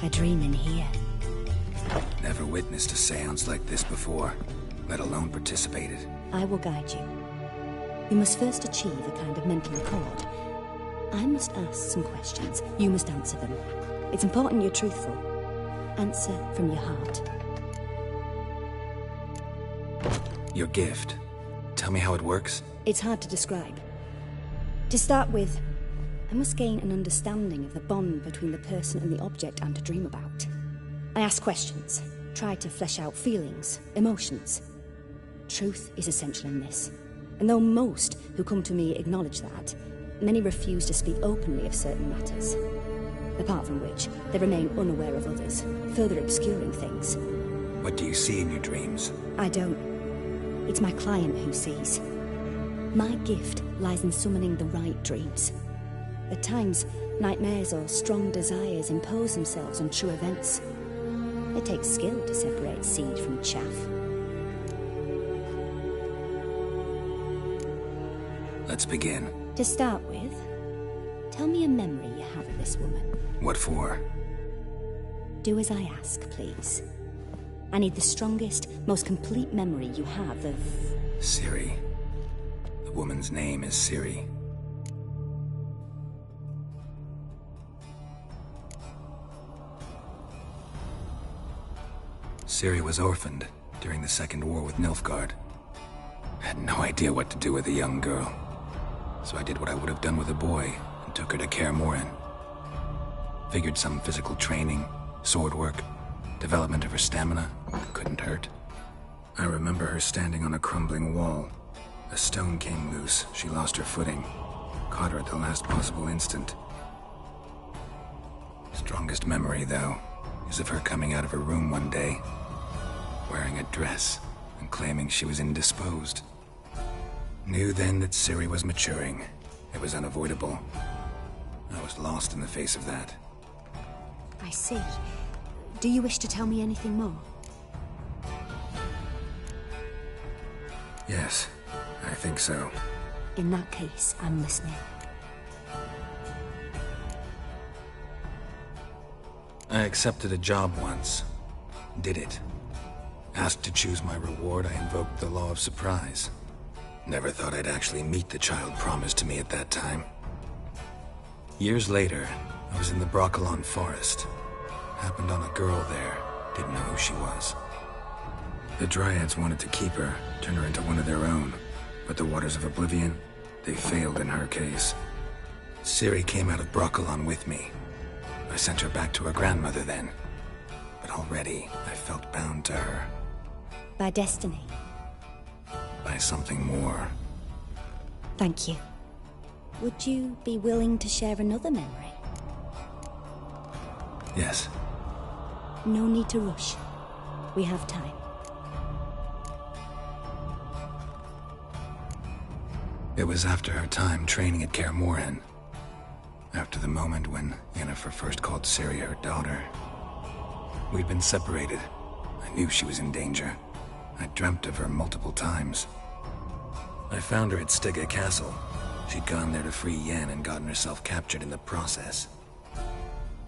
A dream in here. Never witnessed a seance like this before, let alone participated. I will guide you. You must first achieve a kind of mental accord. I must ask some questions. You must answer them. It's important you're truthful. Answer from your heart. Your gift. Tell me how it works. It's hard to describe. To start with, I must gain an understanding of the bond between the person and the object I'm to dream about. I ask questions, try to flesh out feelings, emotions. Truth is essential in this. And though most who come to me acknowledge that, many refuse to speak openly of certain matters. Apart from which, they remain unaware of others, further obscuring things. What do you see in your dreams? I don't. It's my client who sees. My gift lies in summoning the right dreams. At times, Nightmares or strong desires impose themselves on true events. It takes skill to separate seed from chaff. Let's begin. To start with, tell me a memory you have of this woman. What for? Do as I ask, please. I need the strongest, most complete memory you have of... Ciri. The woman's name is Ciri. Ciri was orphaned during the Second War with Nilfgaard. Had no idea what to do with a young girl. So I did what I would have done with a boy and took her to Kaer Morhen. Figured some physical training, sword work, development of her stamina couldn't hurt. I remember her standing on a crumbling wall. A stone came loose, she lost her footing. Caught her at the last possible instant. Strongest memory, though, is of her coming out of her room one day, wearing a dress and claiming she was indisposed. Knew then that Ciri was maturing. It was unavoidable. I was lost in the face of that. I see. Do you wish to tell me anything more? Yes, I think so. In that case, I'm listening. I accepted a job once. Did it. Asked to choose my reward, I invoked the law of surprise. Never thought I'd actually meet the child promised to me at that time. Years later, I was in the Brokilon forest. Happened on a girl there. Didn't know who she was. The Dryads wanted to keep her, turn her into one of their own. But the Waters of Oblivion, they failed in her case. Ciri came out of Brokilon with me. I sent her back to her grandmother then. But already, I felt bound to her. By destiny. By something more. Thank you. Would you be willing to share another memory? Yes. No need to rush. We have time. It was after her time training at Kaer Morhen. After the moment when Yennefer first called Ciri her daughter. We'd been separated. I knew she was in danger. I dreamt of her multiple times. I found her at Stygga Castle. She'd gone there to free Yen and gotten herself captured in the process.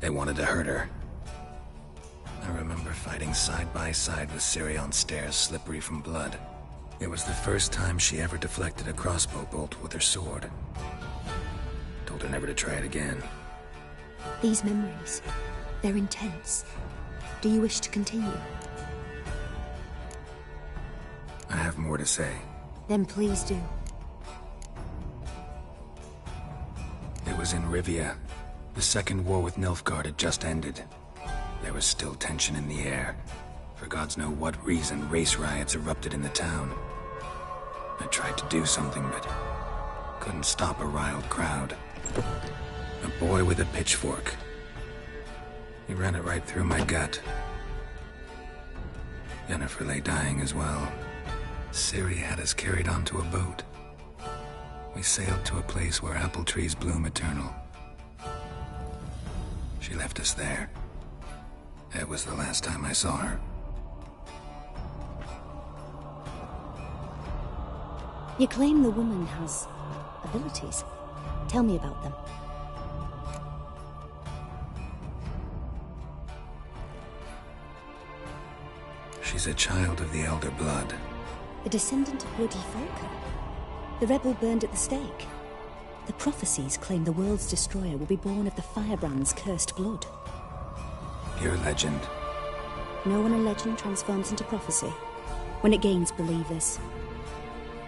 They wanted to hurt her. I remember fighting side by side with Ciri on stairs slippery from blood. It was the first time she ever deflected a crossbow bolt with her sword. Told her never to try it again. These memories, they're intense. Do you wish to continue? I have more to say. Then please do. It was in Rivia. The Second War with Nilfgaard had just ended. There was still tension in the air. For gods know what reason, race riots erupted in the town. I tried to do something, but couldn't stop a riled crowd. A boy with a pitchfork. He ran it right through my gut. Yennefer lay dying as well. Ciri had us carried onto a boat. We sailed to a place where apple trees bloom eternal. She left us there. That was the last time I saw her. You claim the woman has abilities. Tell me about them. She's a child of the Elder Blood. A descendant of bloody Falcon. The rebel burned at the stake. The prophecies claim the world's destroyer will be born of the Firebrand's cursed blood. Pure legend. Know when a legend transforms into prophecy? When it gains believers.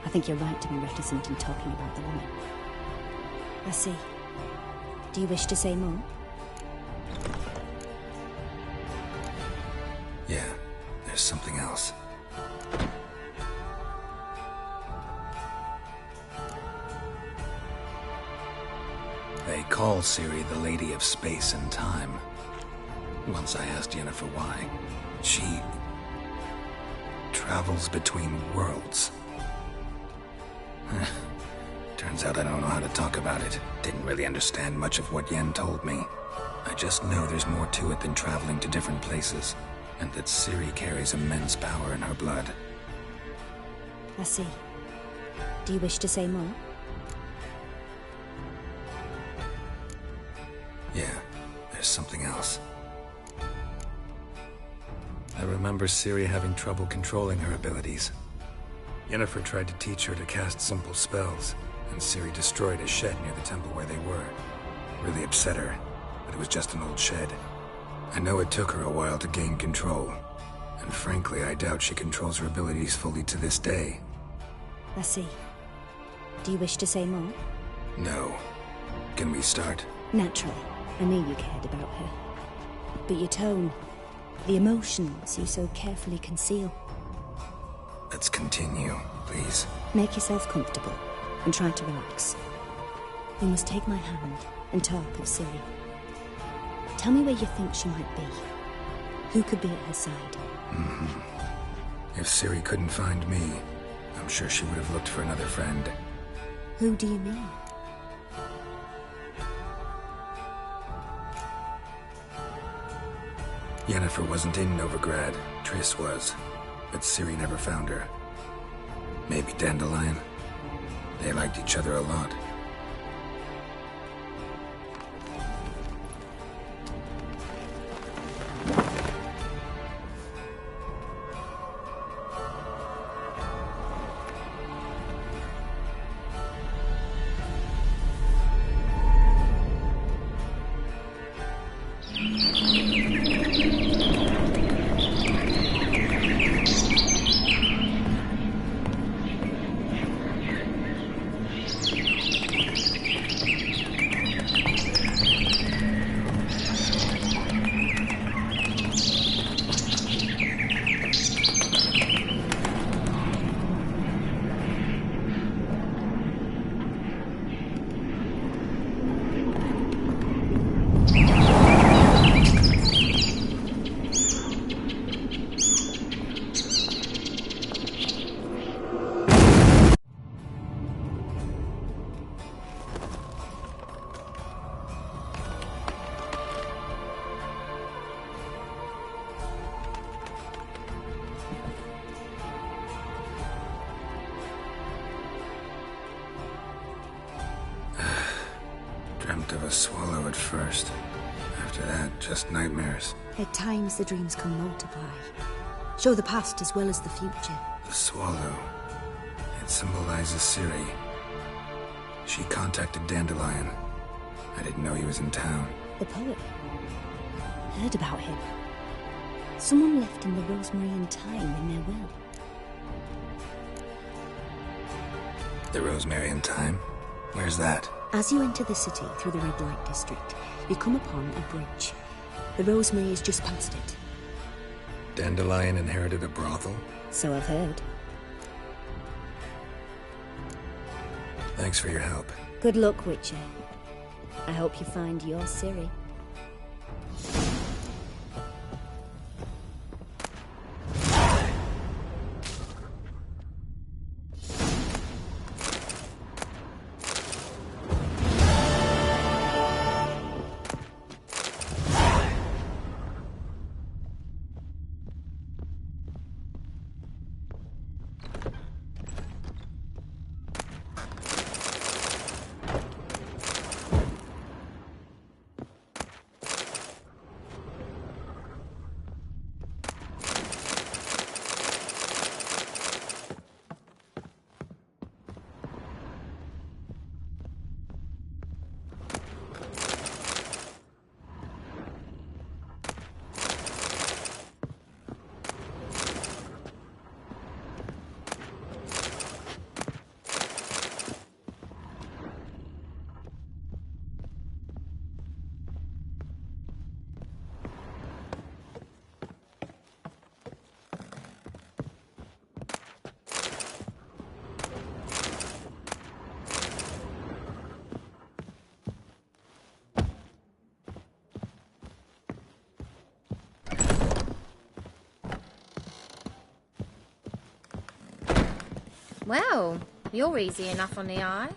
I think you're right to be reticent in talking about the woman. I see. Do you wish to say more? Yeah, there's something else. They call Ciri the Lady of Space and Time. Once I asked Yennefer why. She travels between worlds. Turns Turns out I don't know how to talk about it. Didn't really understand much of what Yen told me. I just know there's more to it than traveling to different places, and that Ciri carries immense power in her blood. I see. Do you wish to say more? Yeah, there's something else. I remember Ciri having trouble controlling her abilities. Yennefer tried to teach her to cast simple spells, and Ciri destroyed a shed near the temple where they were. Really upset her, but it was just an old shed. I know it took her a while to gain control, and frankly, I doubt she controls her abilities fully to this day. I see. Do you wish to say more? No. Can we start? Naturally. I knew you cared about her. But your tone, the emotions you so carefully conceal. Let's continue, please. Make yourself comfortable and try to relax. You must take my hand and talk of Ciri. Tell me where you think she might be. Who could be at her side? If Ciri couldn't find me, I'm sure she would have looked for another friend. Who do you mean? Yennefer wasn't in Novigrad. Triss was. But Ciri never found her. Maybe Dandelion. They liked each other a lot. Dreamt of a swallow at first. After that, just nightmares. At times the dreams can multiply. Show the past as well as the future. The swallow. It symbolizes Ciri. She contacted Dandelion. I didn't know he was in town. The poet. Heard about him. Someone left in the Rosemary and Thyme in their will. The Rosemary and Thyme? Where's that? As you enter the city through the Red Light District, you come upon a bridge. The Rosemary is just past it. Dandelion inherited a brothel? So I've heard. Thanks for your help. Good luck, Witcher. I hope you find your Ciri. Well, you're easy enough on the eye.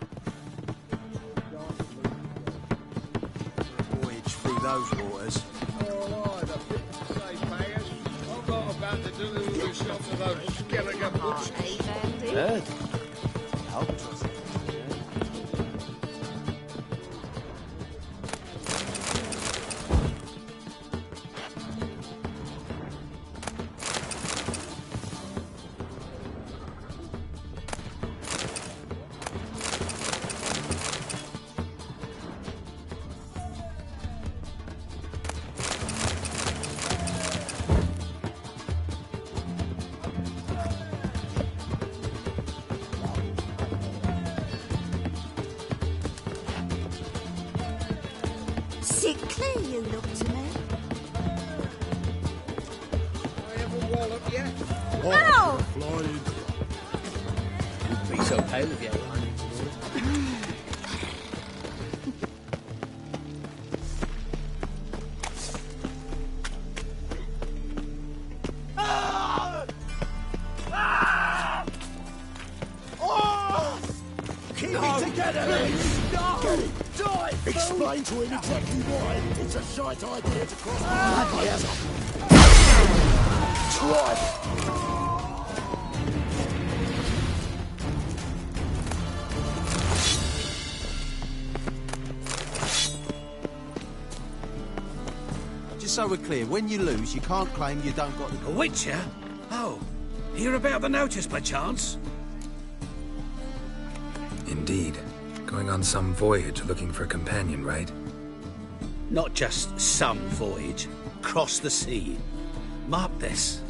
those waters. Oh, the bit to say, payers. I'm not about to do the shots of those Skelliger butchers. Sickly you look to me. I ever wallop yet? Ow! Flying. Wouldn't be so pale if you had one. Keep it together, please! No! Get it! Die! Explain to him exactly why it's a shite idea to cross the Try! Just so we're clear, when you lose, you can't claim you don't got the... A witcher? Oh, hear about the notice by chance? Indeed. Going on some voyage looking for a companion, right? Not just some voyage. Cross the sea. Mark this.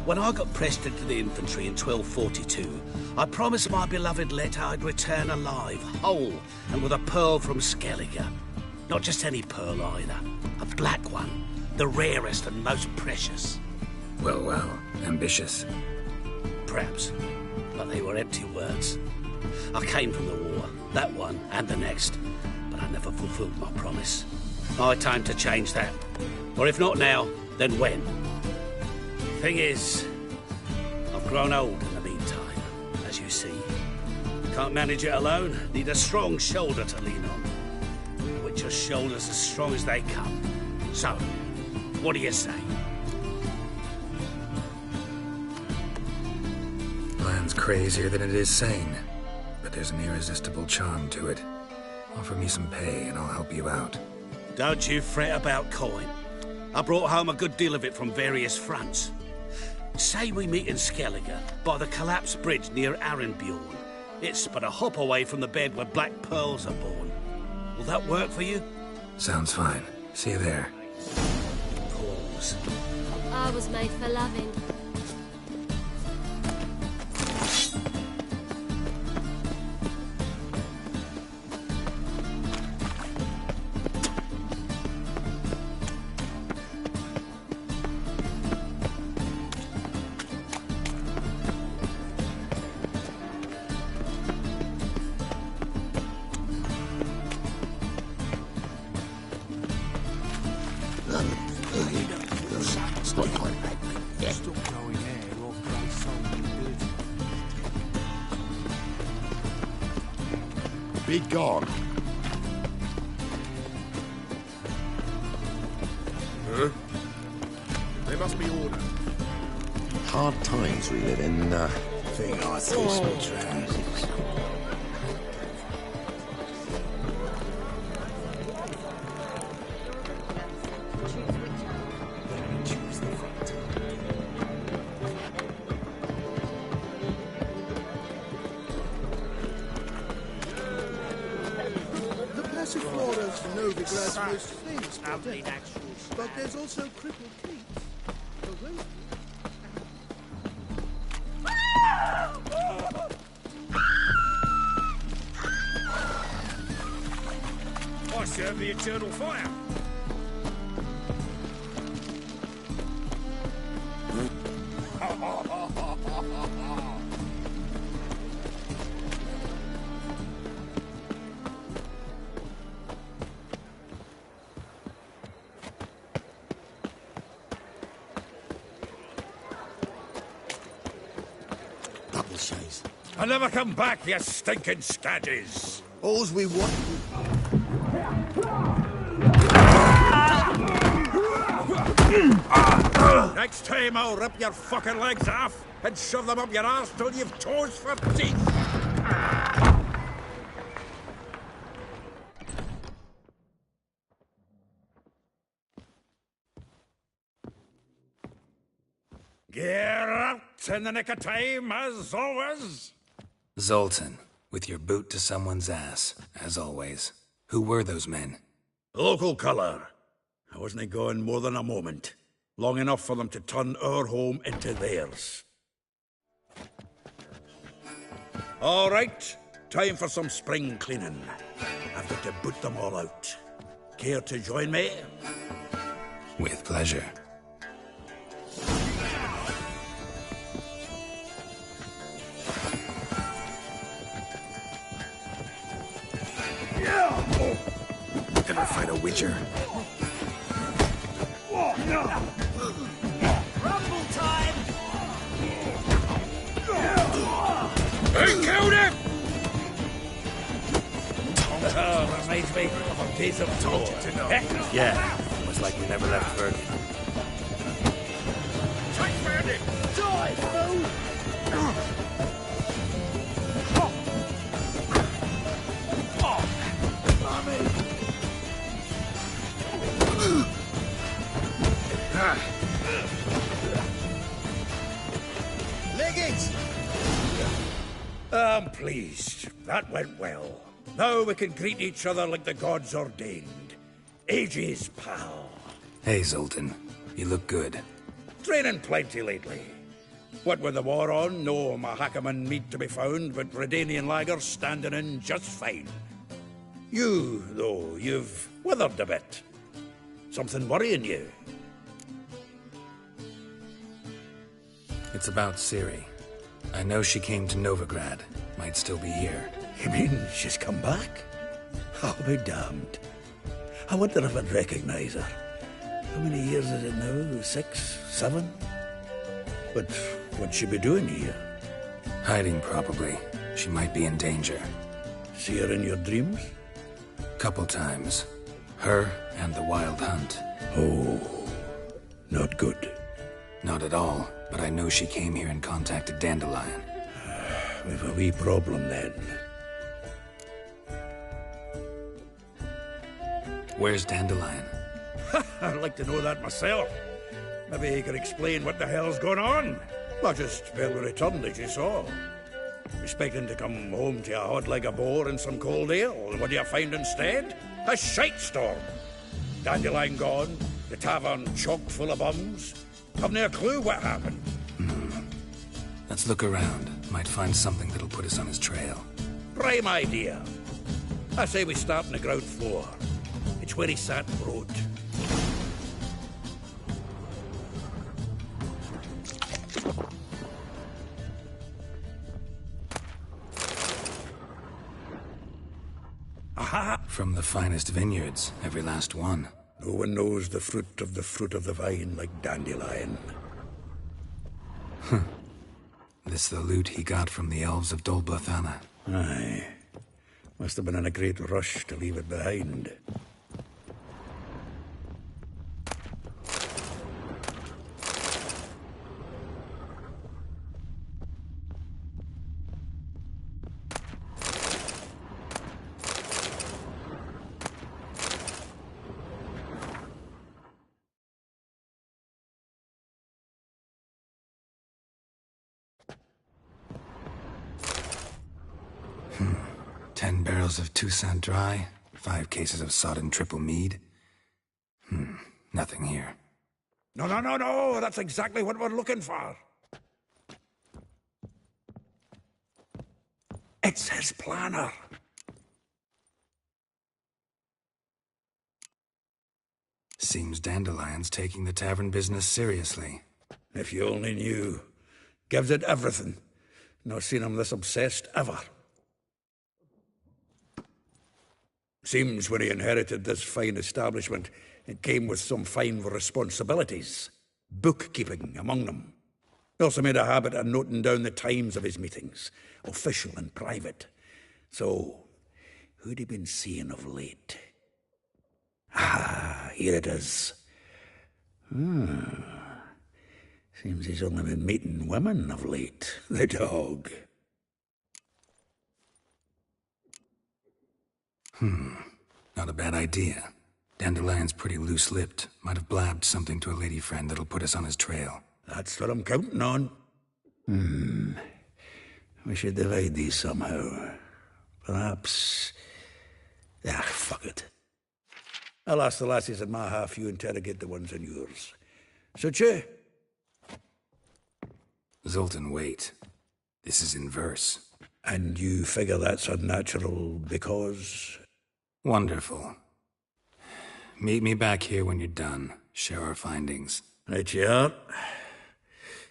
When I got pressed into the infantry in 1242, I promised my beloved Letta I'd return alive, whole, and with a pearl from Skellige. Not just any pearl either. A black one. The rarest and most precious. Well, well. Ambitious. Perhaps. But they were empty words. I came from the war, that one and the next, but I never fulfilled my promise. My time to change that. Or if not now, then when? Thing is, I've grown old in the meantime, as you see. Can't manage it alone, need a strong shoulder to lean on. Which are shoulders as strong as they come. So, what do you say? Plan's crazier than it is sane. But there's an irresistible charm to it. Offer me some pay and I'll help you out. Don't you fret about coin. I brought home a good deal of it from various fronts. Say we meet in Skellige, by the collapsed bridge near Arenbjorn. It's but a hop away from the bed where black pearls are born. Will that work for you? Sounds fine. See you there. Pause. I was made for loving. Be gone. Huh? They must be ordered. Hard times we live in, Thing I trousers. Novigrad's most famous project. But there's also Cripple Keats. The Roman. I serve the eternal fire. I'll never come back, you stinking scaddies. All's we want. Next time I'll rip your fucking legs off and shove them up your ass till you've toes for teeth. Geralt, in the nick of time, as always. Zoltan, with your boot to someone's ass, as always. Who were those men? Local colour. I wasn't gone more than a moment. Long enough for them to turn our home into theirs. All right, time for some spring cleaning. I've got to boot them all out. Care to join me? With pleasure. Ever fight a witcher? Rumble time! I killed him! Oh, reminds me of days of told you to know. Yeah, almost like we never left Verdun. Take Verdi! Die, fool! Leggings! I'm pleased. That went well. Now we can greet each other like the gods ordained. Ages, pal. Hey, Zoltan. You look good. Training plenty lately. What with the war on, no Mahakaman meat to be found, but Redanian lagers standing in just fine. You, though, you've withered a bit. Something worrying you? It's about Ciri. I know she came to Novigrad. Might still be here. You mean she's come back? I'll be damned. I wonder if I'd recognize her. How many years is it now? 6, 7? But what'd she be doing here? Hiding, probably. She might be in danger. See her in your dreams? Couple times. Her and the Wild Hunt. Oh, not good. Not at all, but I know she came here and contacted Dandelion. We've a wee problem then. Where's Dandelion? I'd like to know that myself. Maybe he could explain what the hell's going on. Not just barely returned, as you saw. Expecting to come home to a hot like a boar and some cold ale. What do you find instead? A shite storm. Dandelion gone, the tavern chock full of bums. Haven't a clue what happened. Let's look around. Might find something that'll put us on his trail. Prime idea. I say we start on the ground floor. It's where he sat and wrote. Aha! From the finest vineyards, every last one. No one knows the fruit of the vine like Dandelion. This the loot he got from the elves of Dol Blathanna. Aye. Must have been in a great rush to leave it behind. Of Toussaint Dry, 5 cases of sodden triple mead. Nothing here. No, that's exactly what we're looking for. It's his planner. Seems Dandelion's taking the tavern business seriously. If you only knew. Gives it everything. Not seen him this obsessed ever. Seems when he inherited this fine establishment, it came with some fine responsibilities. Bookkeeping among them. He also made a habit of noting down the times of his meetings, official and private. So, who'd he been seeing of late? Ah, here it is. Seems he's only been meeting women of late, the dog. Not a bad idea. Dandelion's pretty loose-lipped. Might have blabbed something to a lady friend that'll put us on his trail. That's what I'm counting on. We should divide these somehow. Perhaps... fuck it. I'll ask the lassies in my half, you interrogate the ones in yours. Suit you? Zoltan, wait. This is in verse. And you figure that's unnatural because... Wonderful. Meet me back here when you're done. Share our findings. Right you are.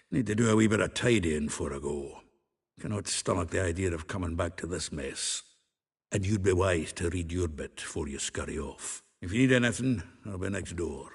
Need to do a wee bit of tidying before I go. Cannot stomach the idea of coming back to this mess. And you'd be wise to read your bit before you scurry off. If you need anything, I'll be next door.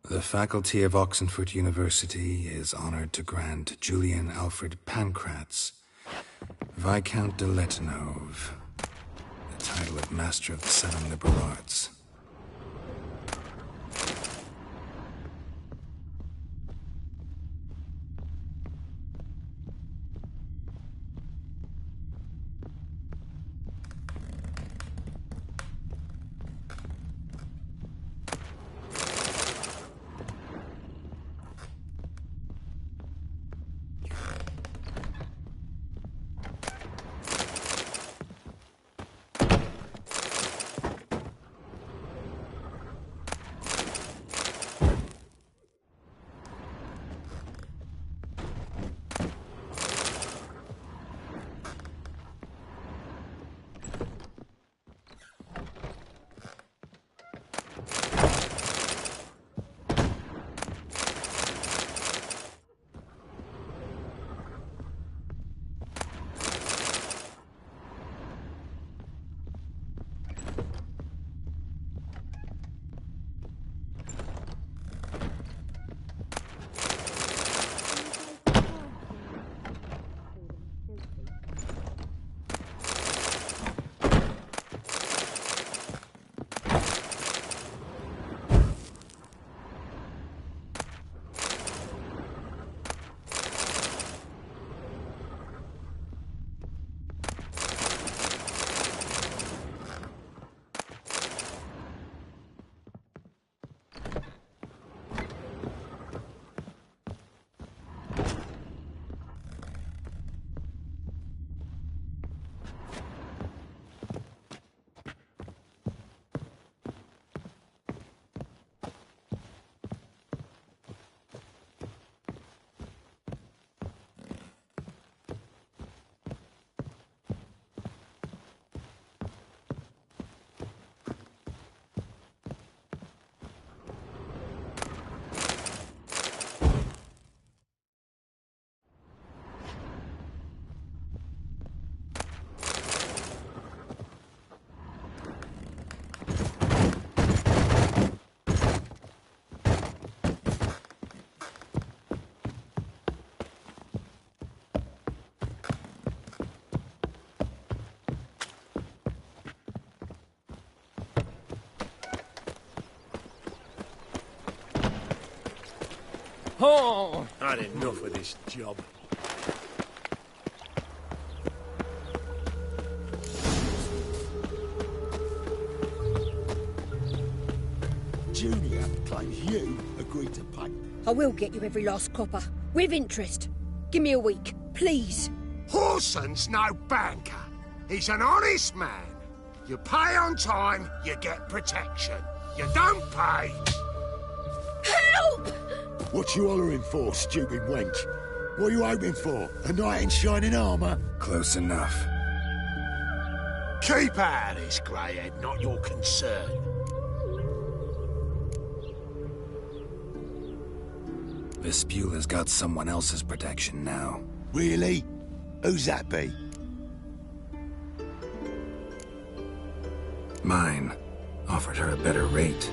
The faculty of Oxenford University is honored to grant Julian Alfred Pancratz, Viscount de Letonov, the title of Master of the Seven Liberal Arts. Oh! I'd enough of this job. Junior claims you agreed to pay. I will get you every last copper. With interest. Give me a week, please. Horson's no banker. He's an honest man. You pay on time, you get protection. You don't pay... Help! What you hollering for, stupid wench? What are you hoping for? A knight in shining armour? Close enough. Keep out of this, Greyhead, not your concern. Vespula's got someone else's protection now. Really? Who's that be? Mine. Offered her a better rate.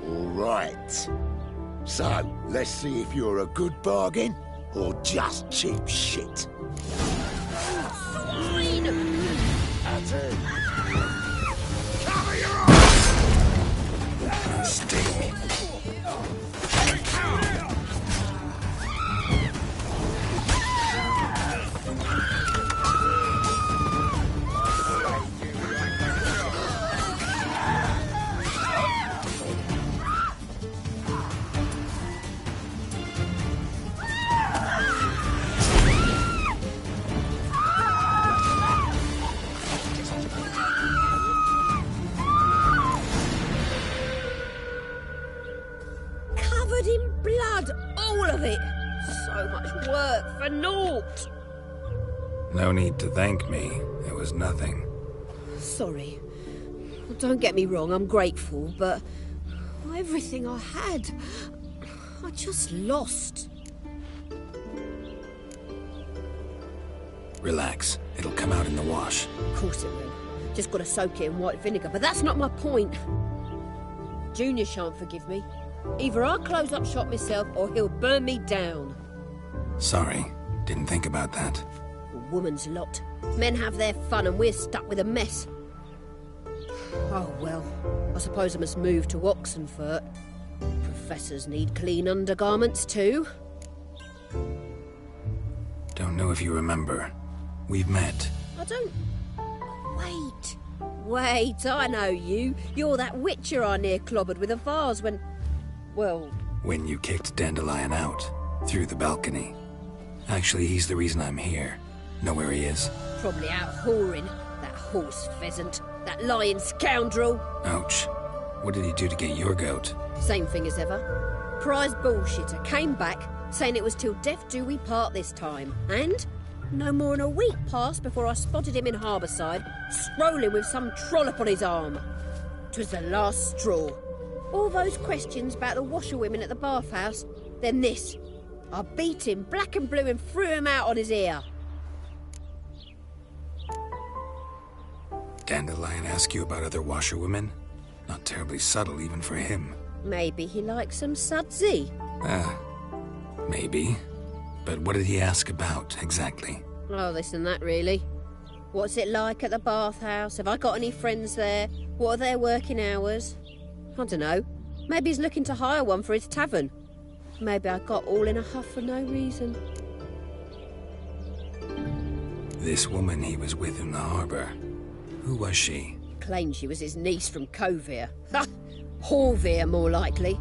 All right. So, let's see if you're a good bargain or just cheap shit. Swine! That's it. Cover your eyes! Stay. Covered in blood, all of it. So much work for naught. No need to thank me. It was nothing. Sorry. Don't get me wrong, I'm grateful, but everything I had, I just lost. Relax. It'll come out in the wash. Of course it will. Just gotta soak it in white vinegar, but that's not my point. Junior shan't forgive me. Either I'll close up shop myself or he'll burn me down. Sorry. Didn't think about that. A woman's lot. Men have their fun and we're stuck with a mess. Oh well, I suppose I must move to Oxenfurt. Professors need clean undergarments too. Don't know if you remember. We've met. I don't... Wait, I know you. You're that witcher I near clobbered with a vase when... Well... When you kicked Dandelion out. Through the balcony. Actually, he's the reason I'm here. Know where he is? Probably out whoring. That horse pheasant. That lying scoundrel. Ouch. What did he do to get your goat? Same thing as ever. Prize bullshitter came back, saying it was till death do we part this time. And... no more than a week passed before I spotted him in Harbourside, strolling with some trollop on his arm. 'Twas the last straw. All those questions about the washerwomen at the bathhouse, then this. I beat him black and blue and threw him out on his ear. Dandelion ask you about other washerwomen? Not terribly subtle even for him. Maybe he likes some sudsy. Maybe. But what did he ask about, exactly? Oh, this and that, really. What's it like at the bathhouse? Have I got any friends there? What are their working hours? I don't know. Maybe he's looking to hire one for his tavern. Maybe I got all in a huff for no reason. This woman he was with in the harbour. Who was she? Claimed she was his niece from Kovir. Ha! Horvir, more likely.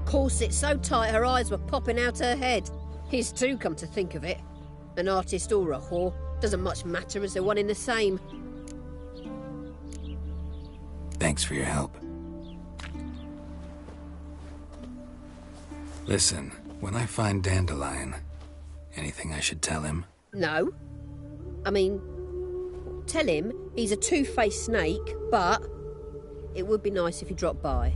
Corset so tight her eyes were popping out her head. His too, come to think of it. An artist or a whore. Doesn't much matter as they're one in the same. Thanks for your help. Listen, when I find Dandelion, anything I should tell him? No. I mean, tell him he's a two-faced snake, but it would be nice if he dropped by.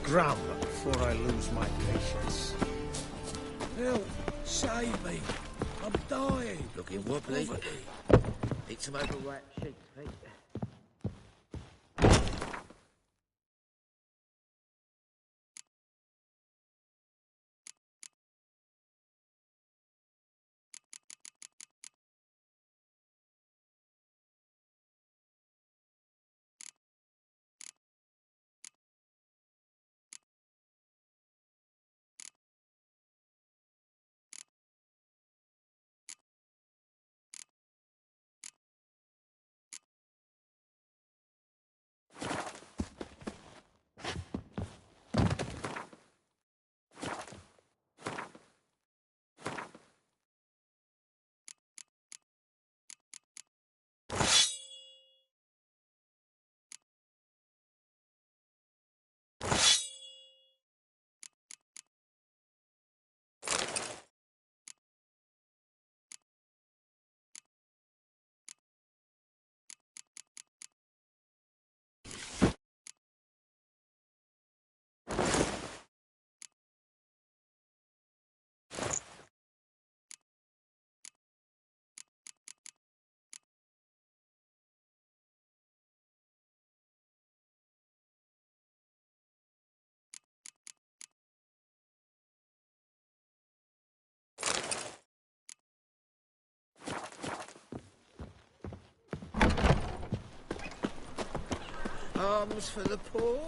scrum before I lose my patience. Help! Save me! I'm dying! Looking wobbly. Eat some overripe sheep, Pete. Arms for the poor.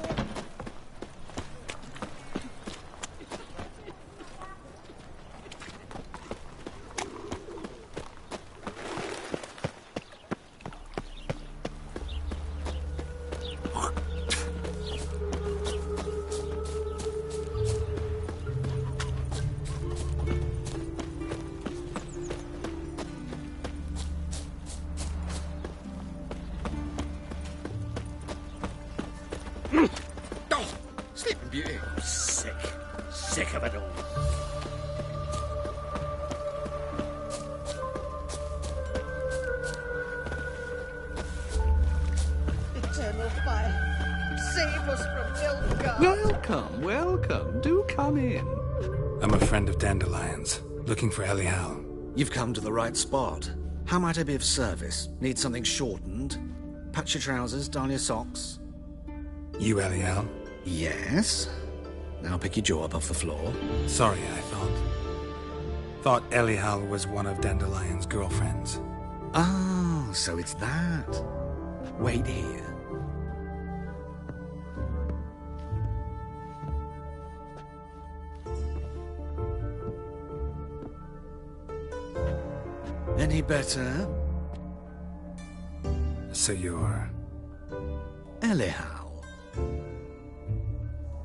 Sleeping Beauty. Sick of it all. Eternal fire, save us from Nilfgaard. Welcome, welcome. Do come in. I'm a friend of Dandelion's, looking for Elial. You've come to the right spot. How might I be of service? Need something shortened? Patch your trousers, darn your socks. You Elial? Yes. Now pick your jaw up off the floor. Sorry, I thought Elial was one of Dandelion's girlfriends. Oh, so it's that. Wait here. Any better? So you're... Elial.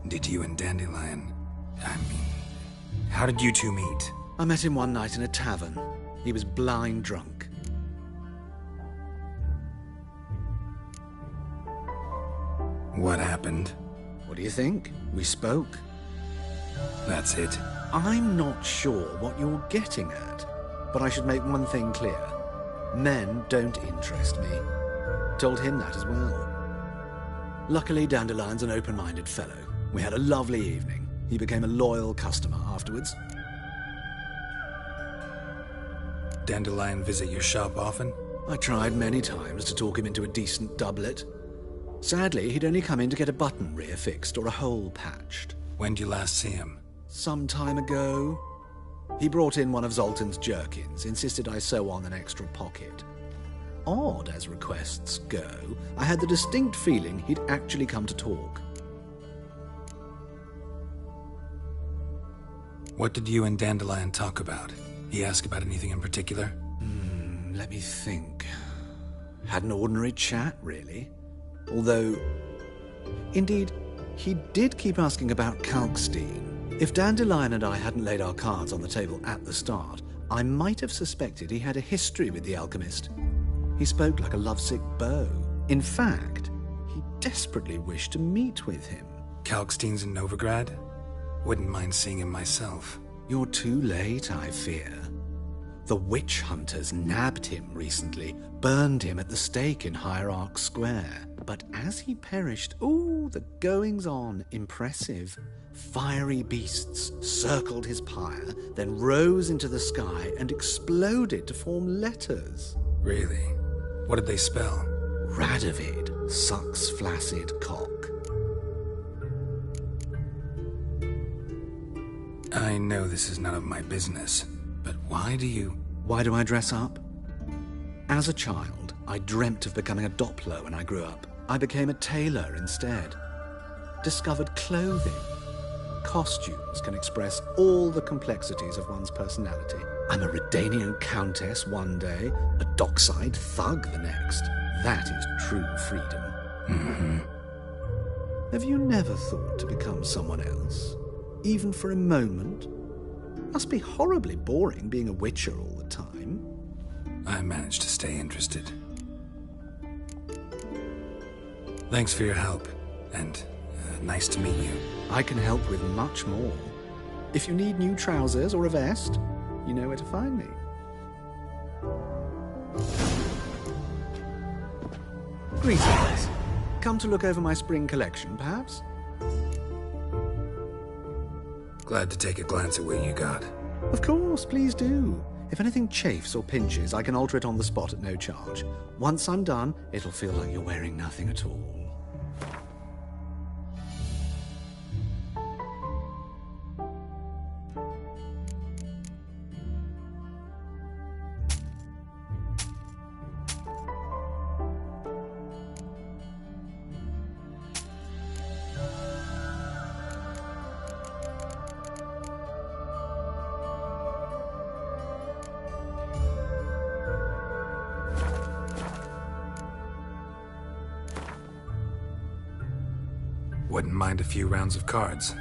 Did you and Dandelion... I mean... How did you two meet? I met him one night in a tavern. He was blind drunk. What happened? What do you think? We spoke. That's it. I'm not sure what you're getting at, but I should make one thing clear. Men don't interest me. Told him that as well. Luckily, Dandelion's an open-minded fellow. We had a lovely evening. He became a loyal customer afterwards. Dandelion visit your shop often? I tried many times to talk him into a decent doublet. Sadly, he'd only come in to get a button rear fixed or a hole patched. When'd you last see him? Some time ago. He brought in one of Zoltan's jerkins, insisted I sew on an extra pocket. Odd as requests go, I had the distinct feeling he'd actually come to talk. What did you and Dandelion talk about? He asked about anything in particular? Let me think. Had an ordinary chat, really. Although, indeed, he did keep asking about Kalkstein. If Dandelion and I hadn't laid our cards on the table at the start, I might have suspected he had a history with the alchemist. He spoke like a lovesick beau. In fact, he desperately wished to meet with him. Kalkstein's in Novigrad? Wouldn't mind seeing him myself. You're too late, I fear. The witch hunters nabbed him recently, burned him at the stake in Hierarch Square. But as he perished, the goings-on, impressive. Fiery beasts circled his pyre, then rose into the sky and exploded to form letters. Really? What did they spell? Radovid sucks flaccid cock. I know this is none of my business, but why do I dress up? As a child, I dreamt of becoming a Doppler when I grew up. I became a tailor instead. Discovered clothing. Costumes can express all the complexities of one's personality. I'm a Redanian countess one day, a dockside thug the next. That is true freedom. Mm-hmm. Have you never thought to become someone else? Even for a moment? Must be horribly boring being a witcher all the time. I managed to stay interested. Thanks for your help, and nice to meet you. I can help with much more. If you need new trousers or a vest, you know where to find me. Greetings. Come to look over my spring collection, perhaps? Glad to take a glance at what you got. Of course, please do. If anything chafes or pinches, I can alter it on the spot at no charge. Once I'm done, it'll feel like you're wearing nothing at all. Wouldn't mind a few rounds of cards.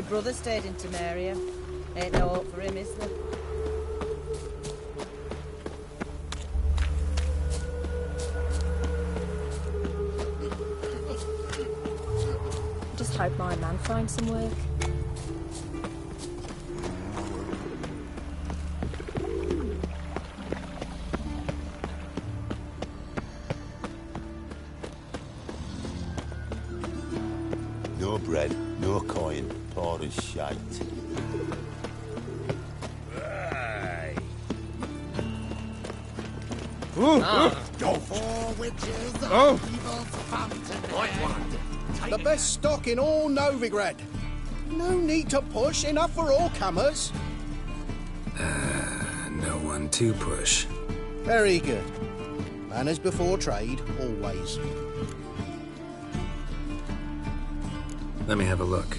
My brother stayed in Temeria. Ain't no hope for him, is there? Just hope my man finds some work. No bread, no coin, poor as shite. Go for witches, evil's fountain. The best stock in all Novigrad. No need to push, enough for all comers. No one to push. Very good. Manners before trade, always. Let me have a look.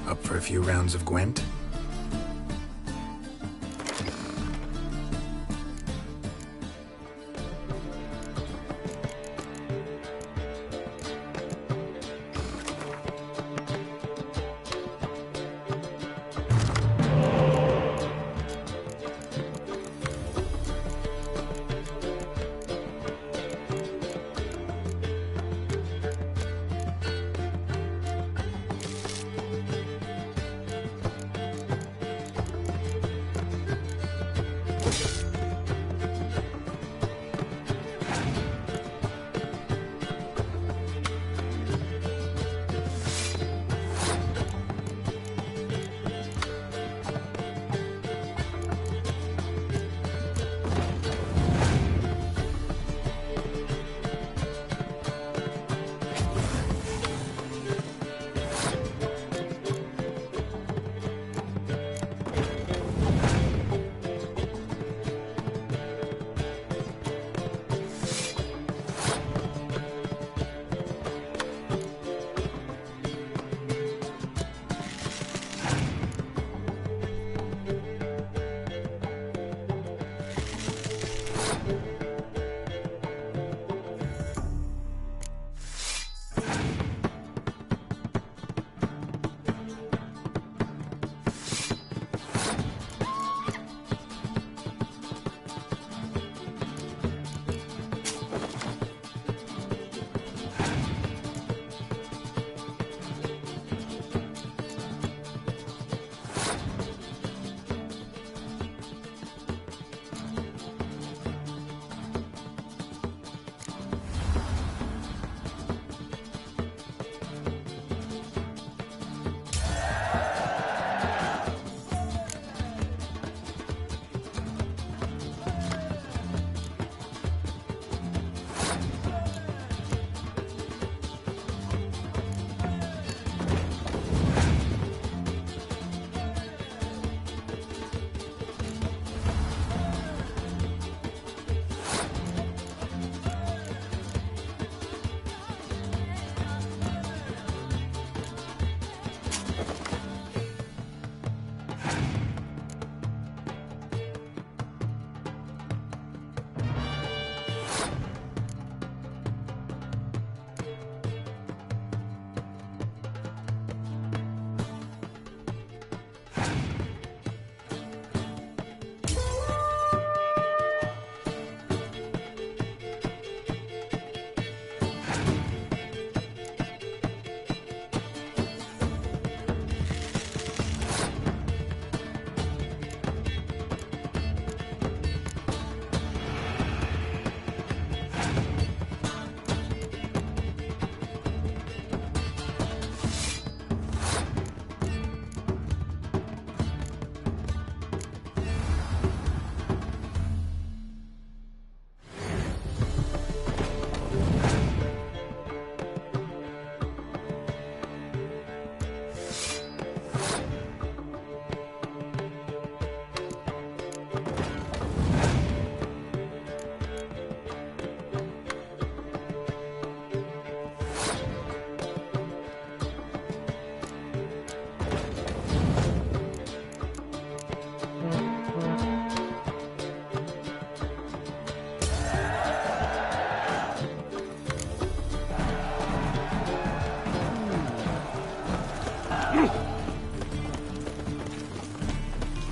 Up for a few rounds of Gwent?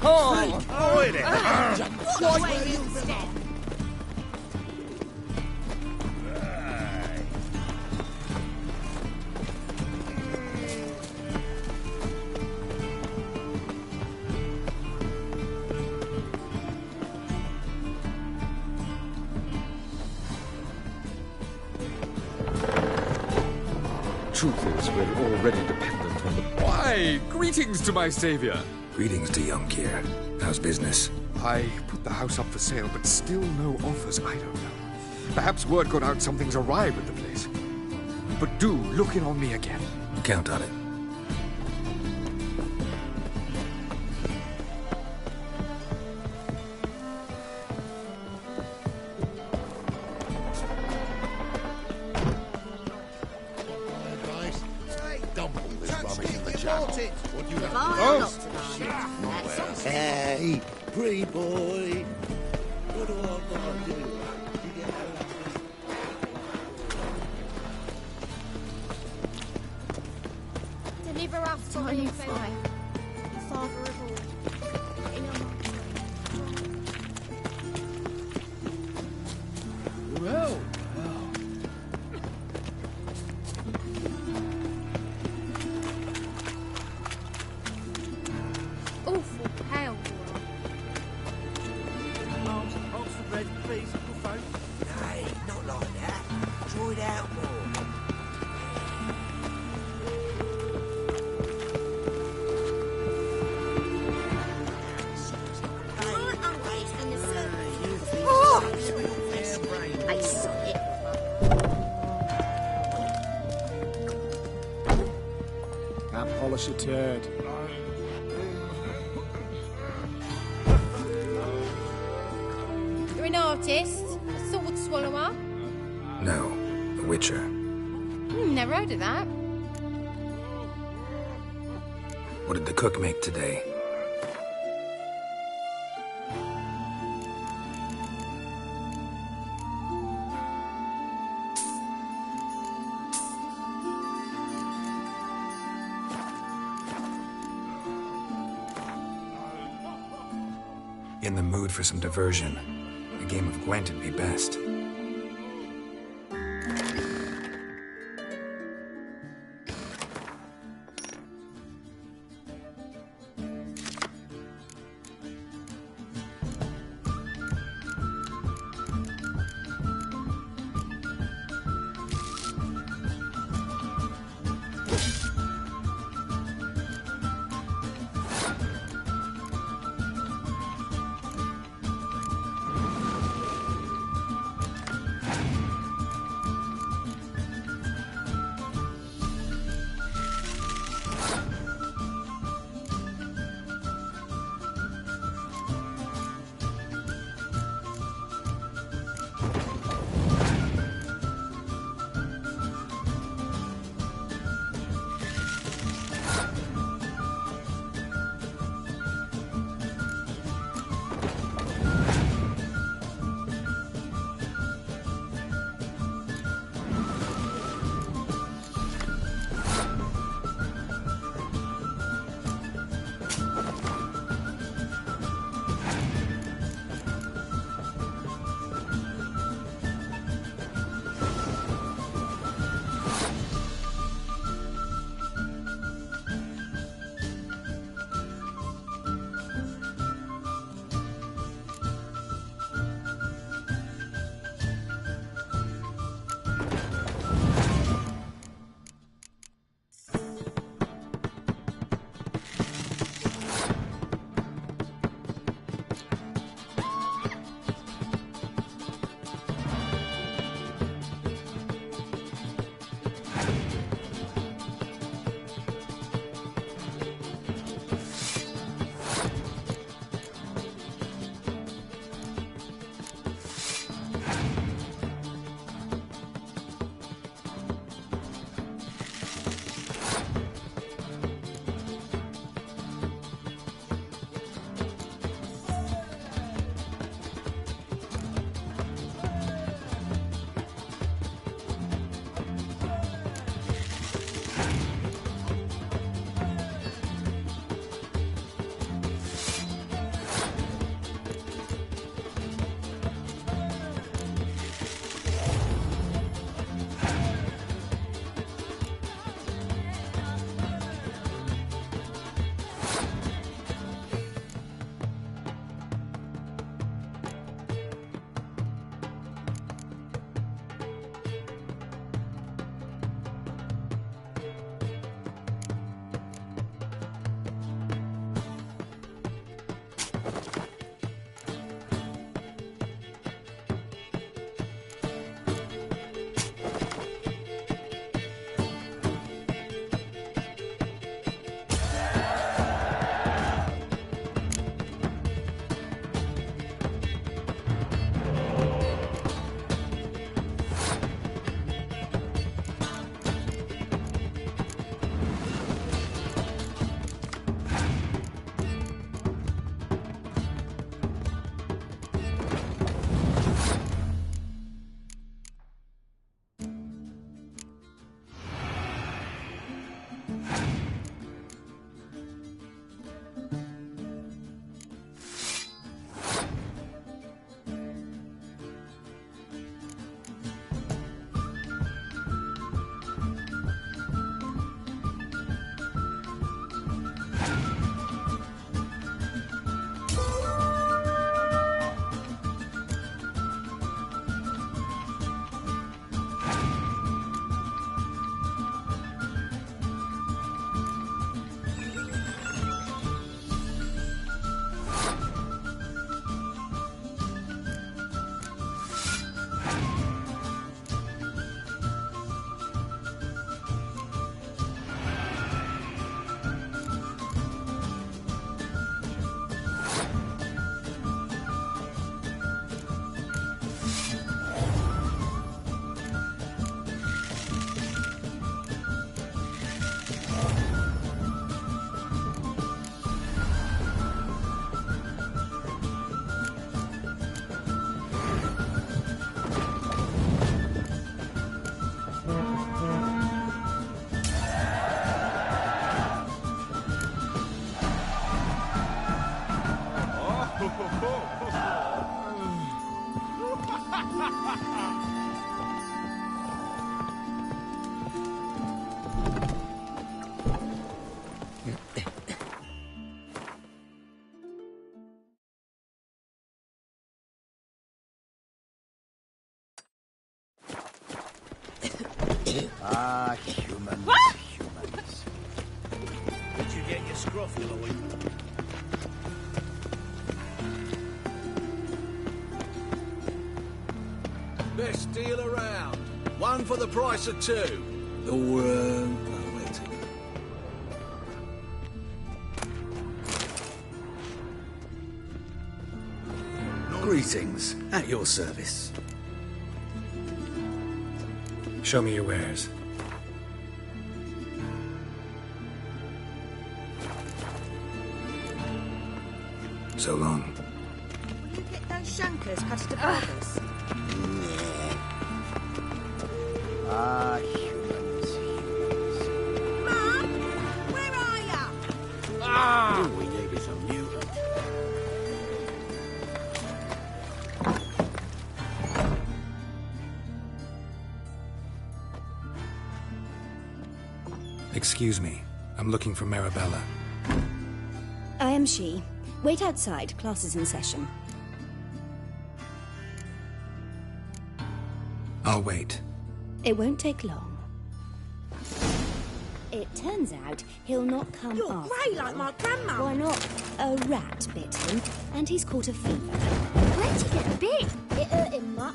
Oi there! What way you step? Truth is, we're already dependent on the... Why? Greetings to my savior! Greetings to young Kier. How's business? I put the house up for sale, but still no offers. I don't know. Perhaps word got out something's awry with the place. But do look in on me again. Count on it. Hey, pretty boy. What do I gotta do? You get out of Deliver us to the fly. Father of all. In your Well, awful pale. Oxford bread, please, buffo. Nay, not like that. Draw it out more. I saw it. Can't polish a turd. You're an artist? A sword swallower? No, a witcher. Never heard of that. What did the cook make today? In the mood for some diversion. A game of Gwent would be best. scruffy, Lloyd. Best deal around. One for the price of two. Or, well, wait a minute. Greetings. At your service. Show me your wares. So long. Will you get those shankers cut to purpose? Ah, humans. Mum, where are ya? Ah! We needed some mutant. Excuse me. I'm looking for Marabella. I am she. Wait outside. Class is in session. I'll wait. It won't take long. It turns out he'll not come You're after grey all. like my grandma. Why not? A rat bit him, and he's caught a fever. Where'd you get bit? It hurt him much.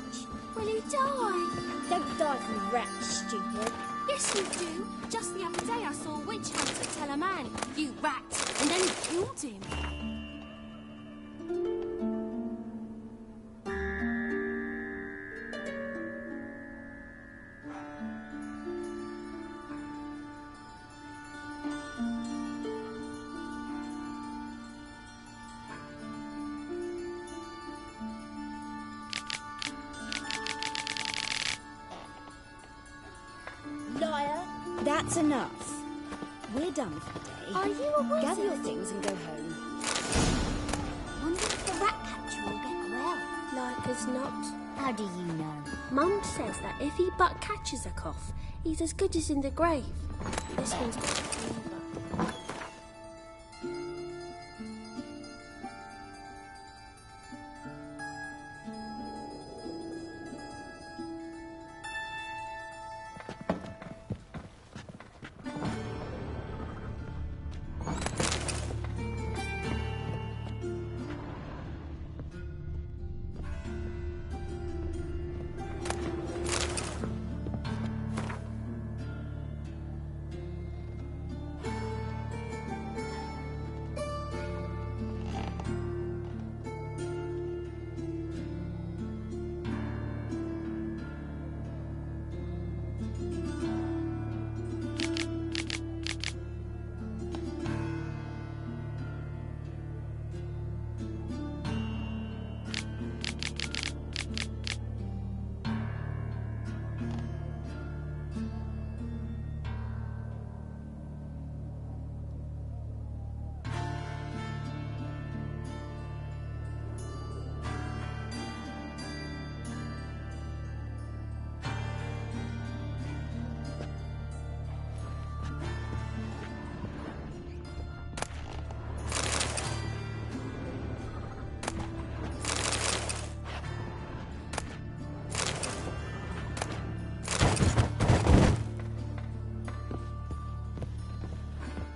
Will he die? Don't die from rats, stupid. Yes, you do. Just the other day I saw a witch hunter tell a man, "You rat," and then he killed him. Liar. That's enough. We're done for the day. Are you a wizard? Gather your things and go home. Wonder if the rat catcher will get well. Like as not. How do you know? Mum says that if he but catches a cough, he's as good as in the grave. This one's got a fever.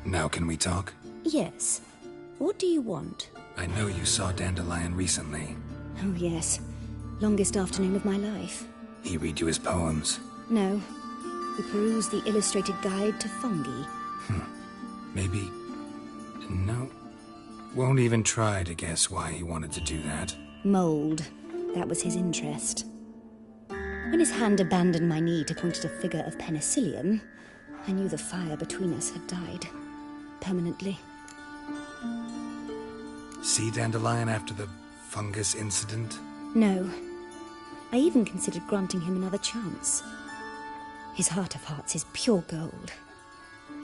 Now can we talk? Yes. What do you want? I know you saw Dandelion recently. Oh, yes. Longest afternoon of my life. He read you his poems? No. We perused the illustrated guide to fungi. Maybe... No. Won't even try to guess why he wanted to do that. Mold. That was his interest. When his hand abandoned my knee to point at a figure of penicillium, I knew the fire between us had died. Permanently. See Dandelion after the fungus incident? No. I even considered granting him another chance. His heart of hearts is pure gold.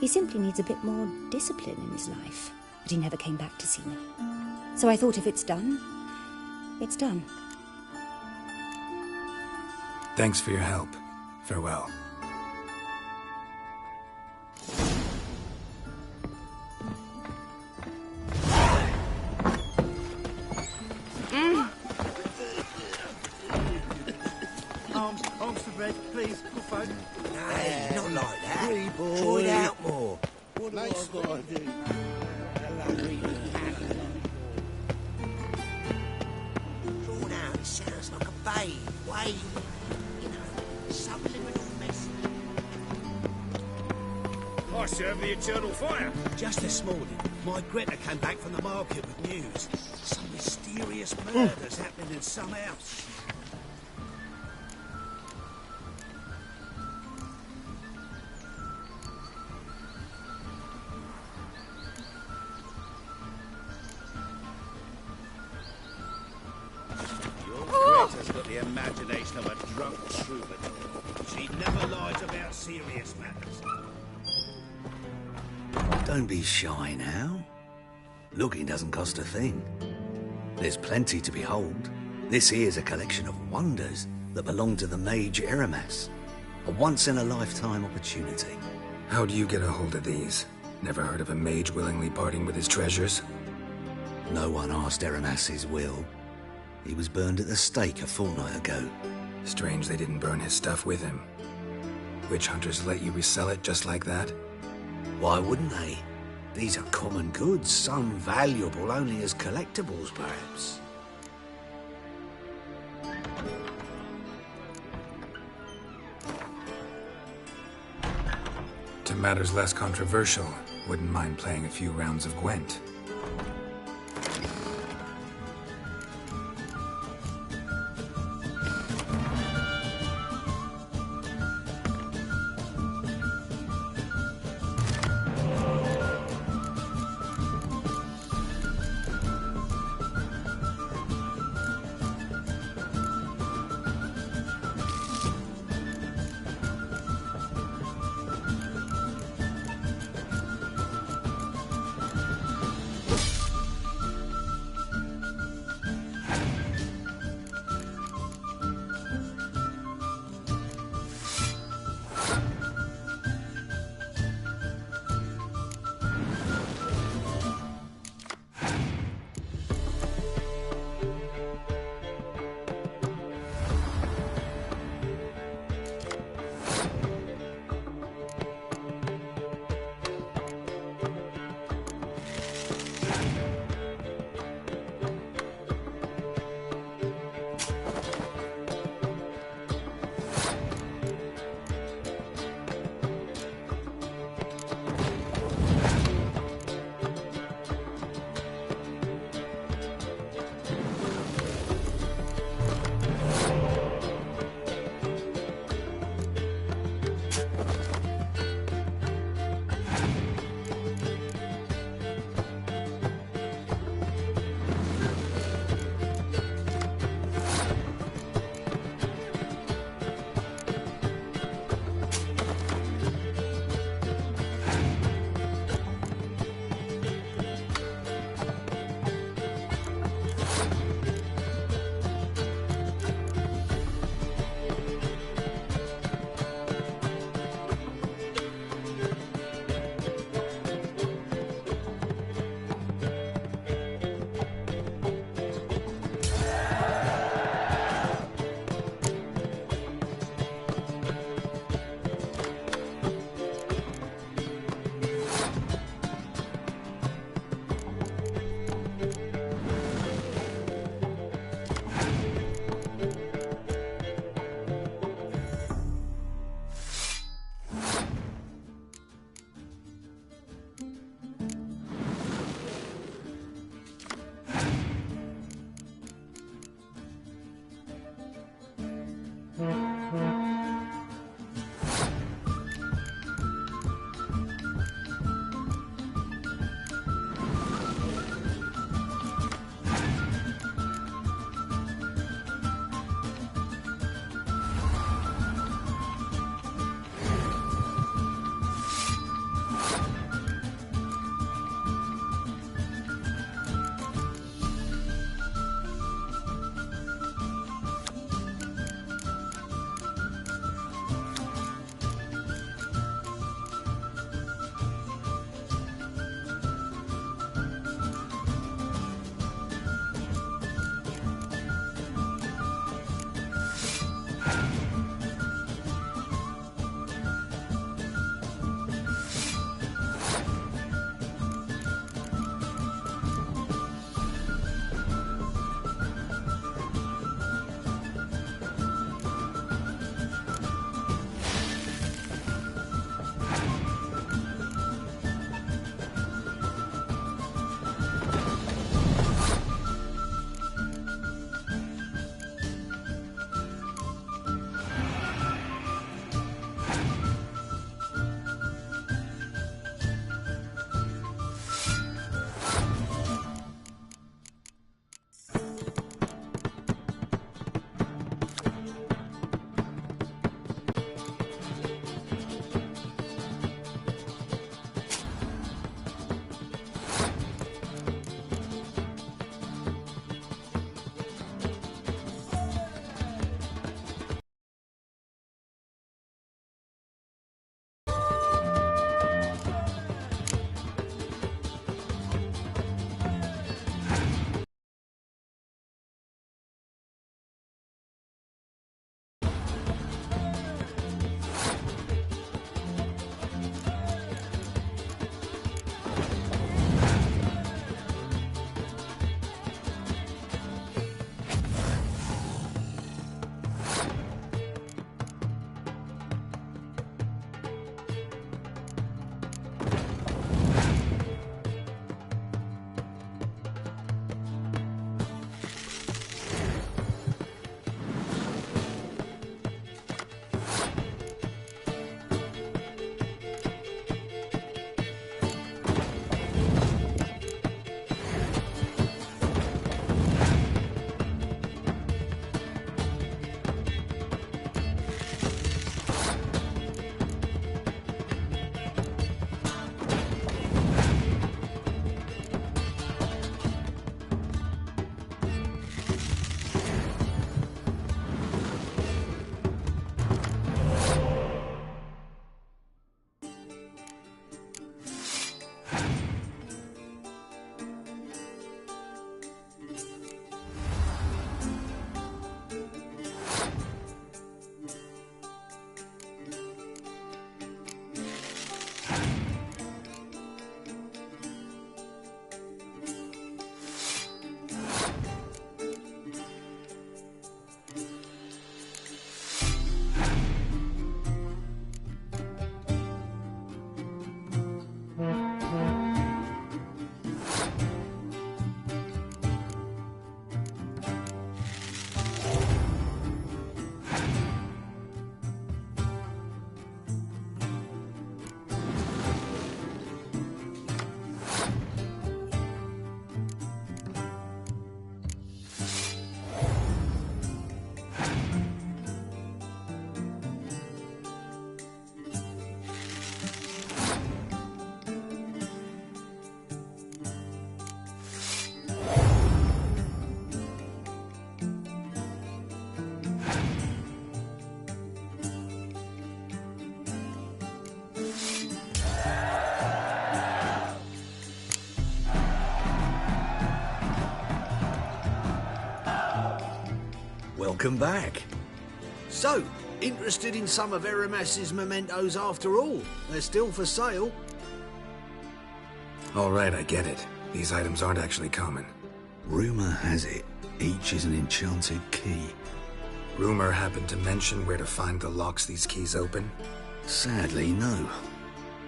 He simply needs a bit more discipline in his life. But he never came back to see me. So I thought if it's done, it's done. Thanks for your help. Farewell. Arms for bread, please. Good folk. Hey, not like that. Try it out more. What have I got to do? serve the eternal fire? Just this morning, my Greta came back from the market with news. Some mysterious murders happening in some house. Greta's got the imagination of a drunk troubadour. She never lies about serious matters. Don't be shy now. Looking doesn't cost a thing. There's plenty to behold. This here's a collection of wonders that belong to the mage Eramas. A once-in-a-lifetime opportunity. How do you get a hold of these? Never heard of a mage willingly parting with his treasures? No one asked Eramas his will. He was burned at the stake a fortnight ago. Strange they didn't burn his stuff with him. Witch hunters let you resell it just like that? Why wouldn't they? These are common goods, some valuable only as collectibles, perhaps. To matters less controversial, wouldn't mind playing a few rounds of Gwent. Welcome back. So, interested in some of Aramas's mementos after all? They're still for sale. All right, I get it. These items aren't actually common. Rumor has it, each is an enchanted key. Rumor happened to mention where to find the locks these keys open? Sadly, no.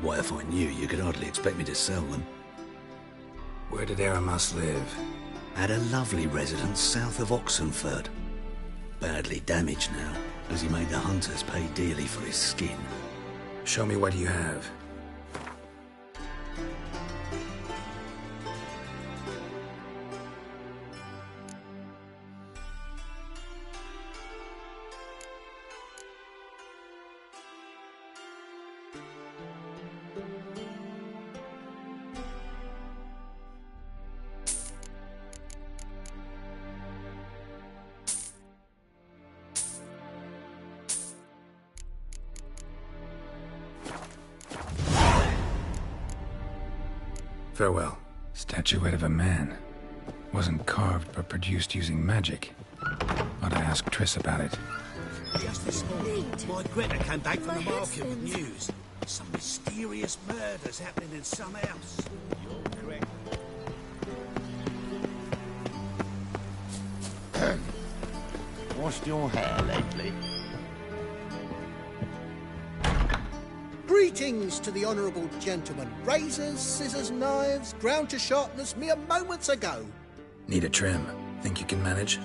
What if I knew, you could hardly expect me to sell them. Where did Aramas live? At a lovely residence south of Oxenford. Badly damaged now, as he made the hunters pay dearly for his skin. Show me what you have. Farewell. Statuette of a man. Wasn't carved, but produced using magic. Ought to ask Triss about it. Just this morning, my Greta came back from the market with news. Some mysterious murders happening in some house. You're correct. Washed your hair lately? Greetings to the honourable gentleman. Razors, scissors, knives, ground to sharpness mere moments ago. Need a trim. Think you can manage?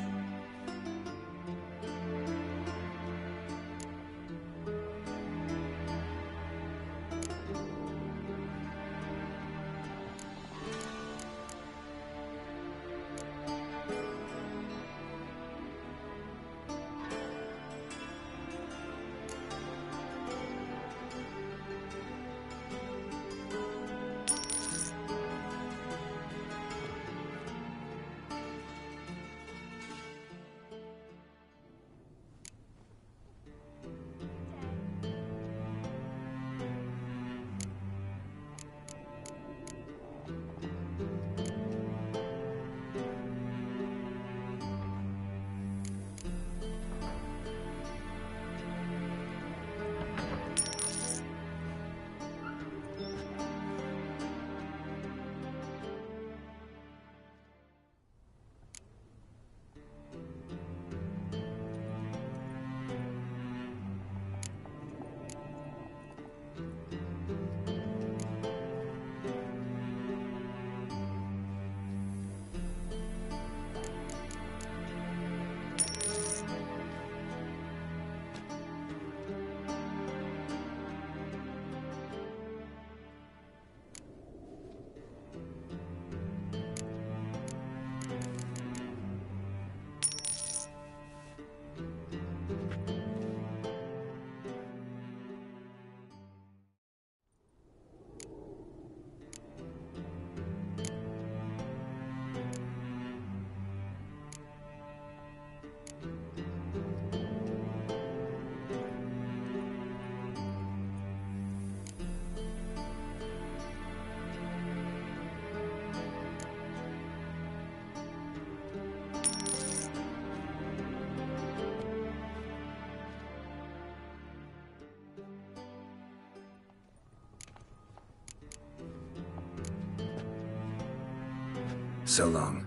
So long.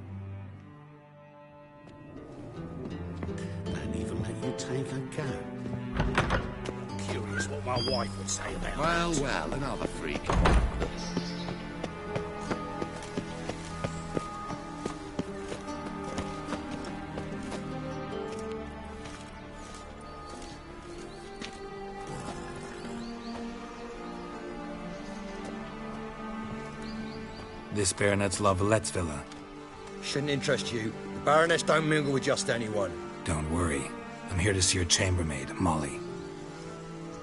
Don't even let you take a go. Curious what my wife would say about Well, it. well, another freak. This Baronet's La Vallette's villa. Shouldn't interest you. The Baroness don't mingle with just anyone. Don't worry. I'm here to see your chambermaid, Molly.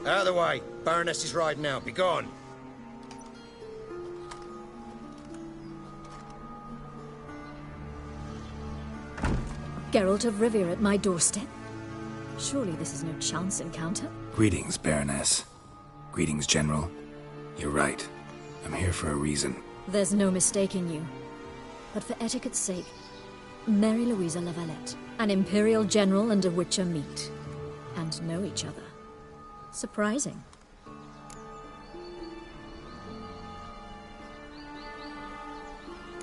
Out of the way. Baroness is riding out. Be gone. Geralt of Rivia at my doorstep? Surely this is no chance encounter? Greetings, Baroness. Greetings, General. You're right. I'm here for a reason. There's no mistaking you. But for etiquette's sake, Mary Louisa Lavalette. An Imperial General and a Witcher meet. And know each other. Surprising.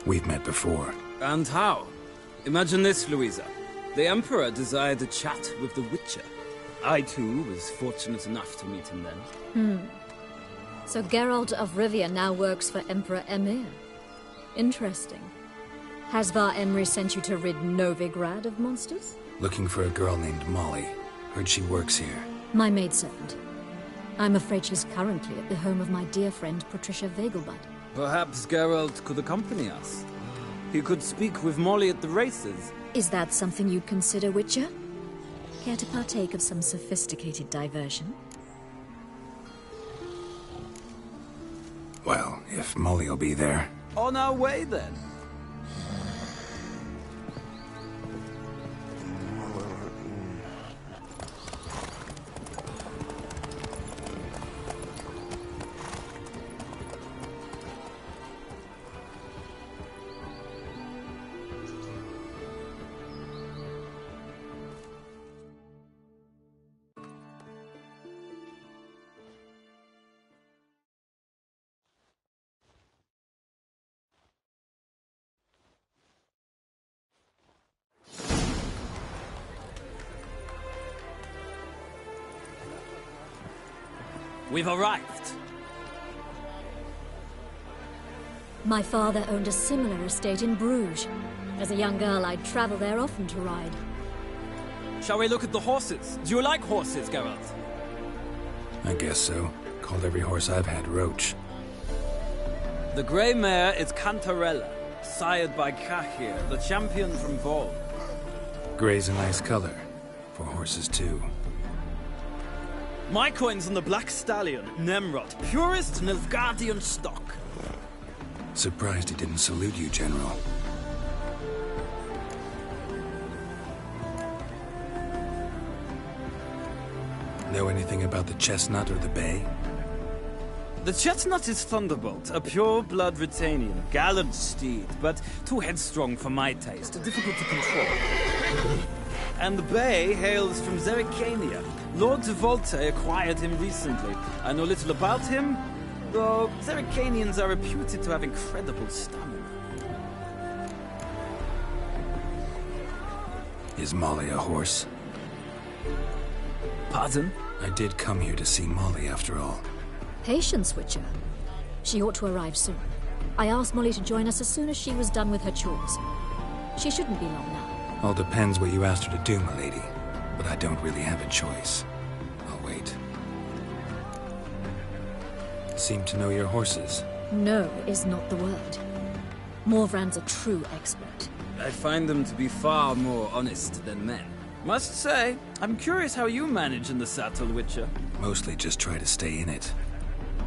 We've met before. And how? Imagine this, Louisa. The Emperor desired a chat with the Witcher. I, too, was fortunate enough to meet him then. So Geralt of Rivia now works for Emperor Emhyr. Interesting. Has Var Emry sent you to rid Novigrad of monsters? Looking for a girl named Molly. Heard she works here. My maidservant. I'm afraid she's currently at the home of my dear friend Patricia Vegelbud. Perhaps Geralt could accompany us. He could speak with Molly at the races. Is that something you'd consider, Witcher? Care to partake of some sophisticated diversion? Well, if Molly'll be there. On our way, then. We've arrived. My father owned a similar estate in Bruges. As a young girl, I'd travel there often to ride. Shall we look at the horses? Do you like horses, Geralt? I guess so. Called every horse I've had Roach. The grey mare is Cantarella, sired by Cahir, the champion from Vol. Grey's a nice color. For horses, too. My coin's on the Black Stallion, Nemrod, purest Nilfgaardian stock. Surprised he didn't salute you, General. Know anything about the Chestnut or the Bay? The Chestnut is Thunderbolt, a pure-blood Britannian, gallant steed, but too headstrong for my taste, difficult to control. And the Bay hails from Zerrikania. Lord de Volte acquired him recently. I know little about him, though Zerrikanians are reputed to have incredible stamina. Is Molly a horse? Pardon? I did come here to see Molly, after all. Patience, Witcher. She ought to arrive soon. I asked Molly to join us as soon as she was done with her chores. She shouldn't be long now. All depends what you asked her to do, my lady. But I don't really have a choice. I'll wait. Seem to know your horses. No is not the word. Morvrand's a true expert. I find them to be far more honest than men. Must say, I'm curious how you manage in the saddle, Witcher. Mostly just try to stay in it.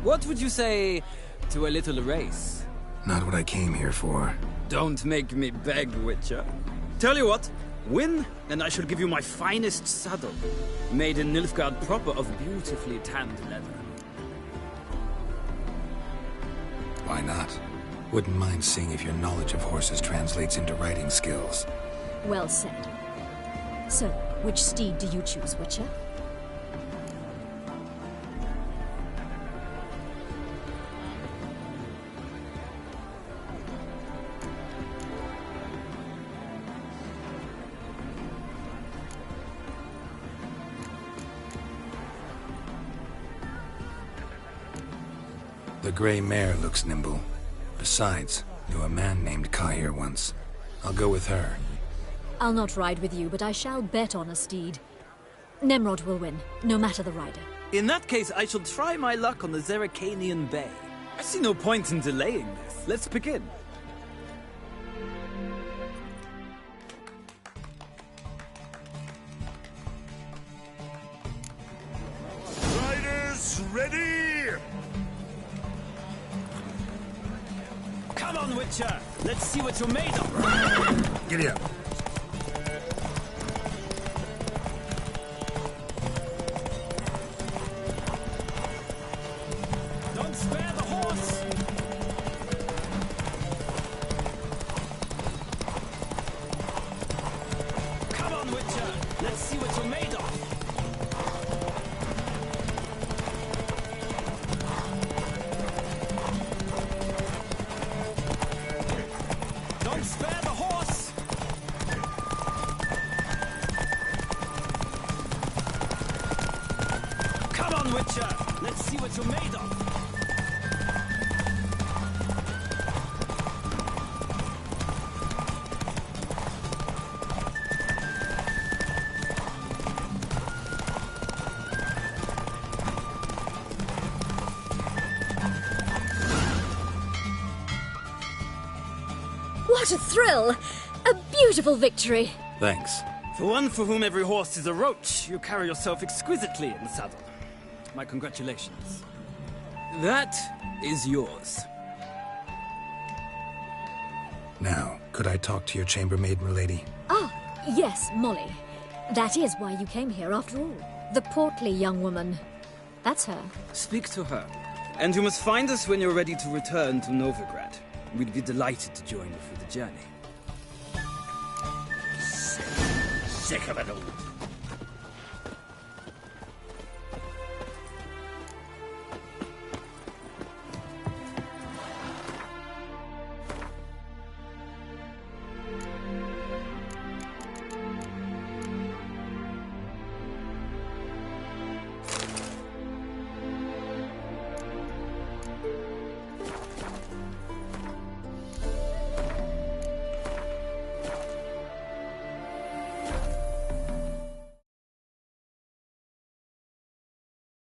What would you say to a little race? Not what I came here for. Don't make me beg, Witcher. Tell you what, win, and I shall give you my finest saddle. Made in Nilfgaard proper of beautifully tanned leather. Why not? Wouldn't mind seeing if your knowledge of horses translates into riding skills. Well said. So, which steed do you choose, Witcher? The gray mare looks nimble. Besides, knew a man named Cahir once. I'll go with her. I'll not ride with you, but I shall bet on a steed. Nemrod will win, no matter the rider. In that case, I shall try my luck on the Zerrikanian Bay. I see no point in delaying this. Let's begin. Riders, ready! Come on, Witcher! Let's see what you're made of! Giddy up. Don't spare the horse! see what you're made of. What a thrill! A beautiful victory! Thanks. For one for whom every horse is a roach, you carry yourself exquisitely in the saddle. My congratulations. That is yours. Now, could I talk to your chambermaid, milady? Ah, yes, Molly. That is why you came here after all. The portly young woman. That's her. Speak to her. And you must find us when you're ready to return to Novigrad. We'd be delighted to join you for the journey. Sick of it all.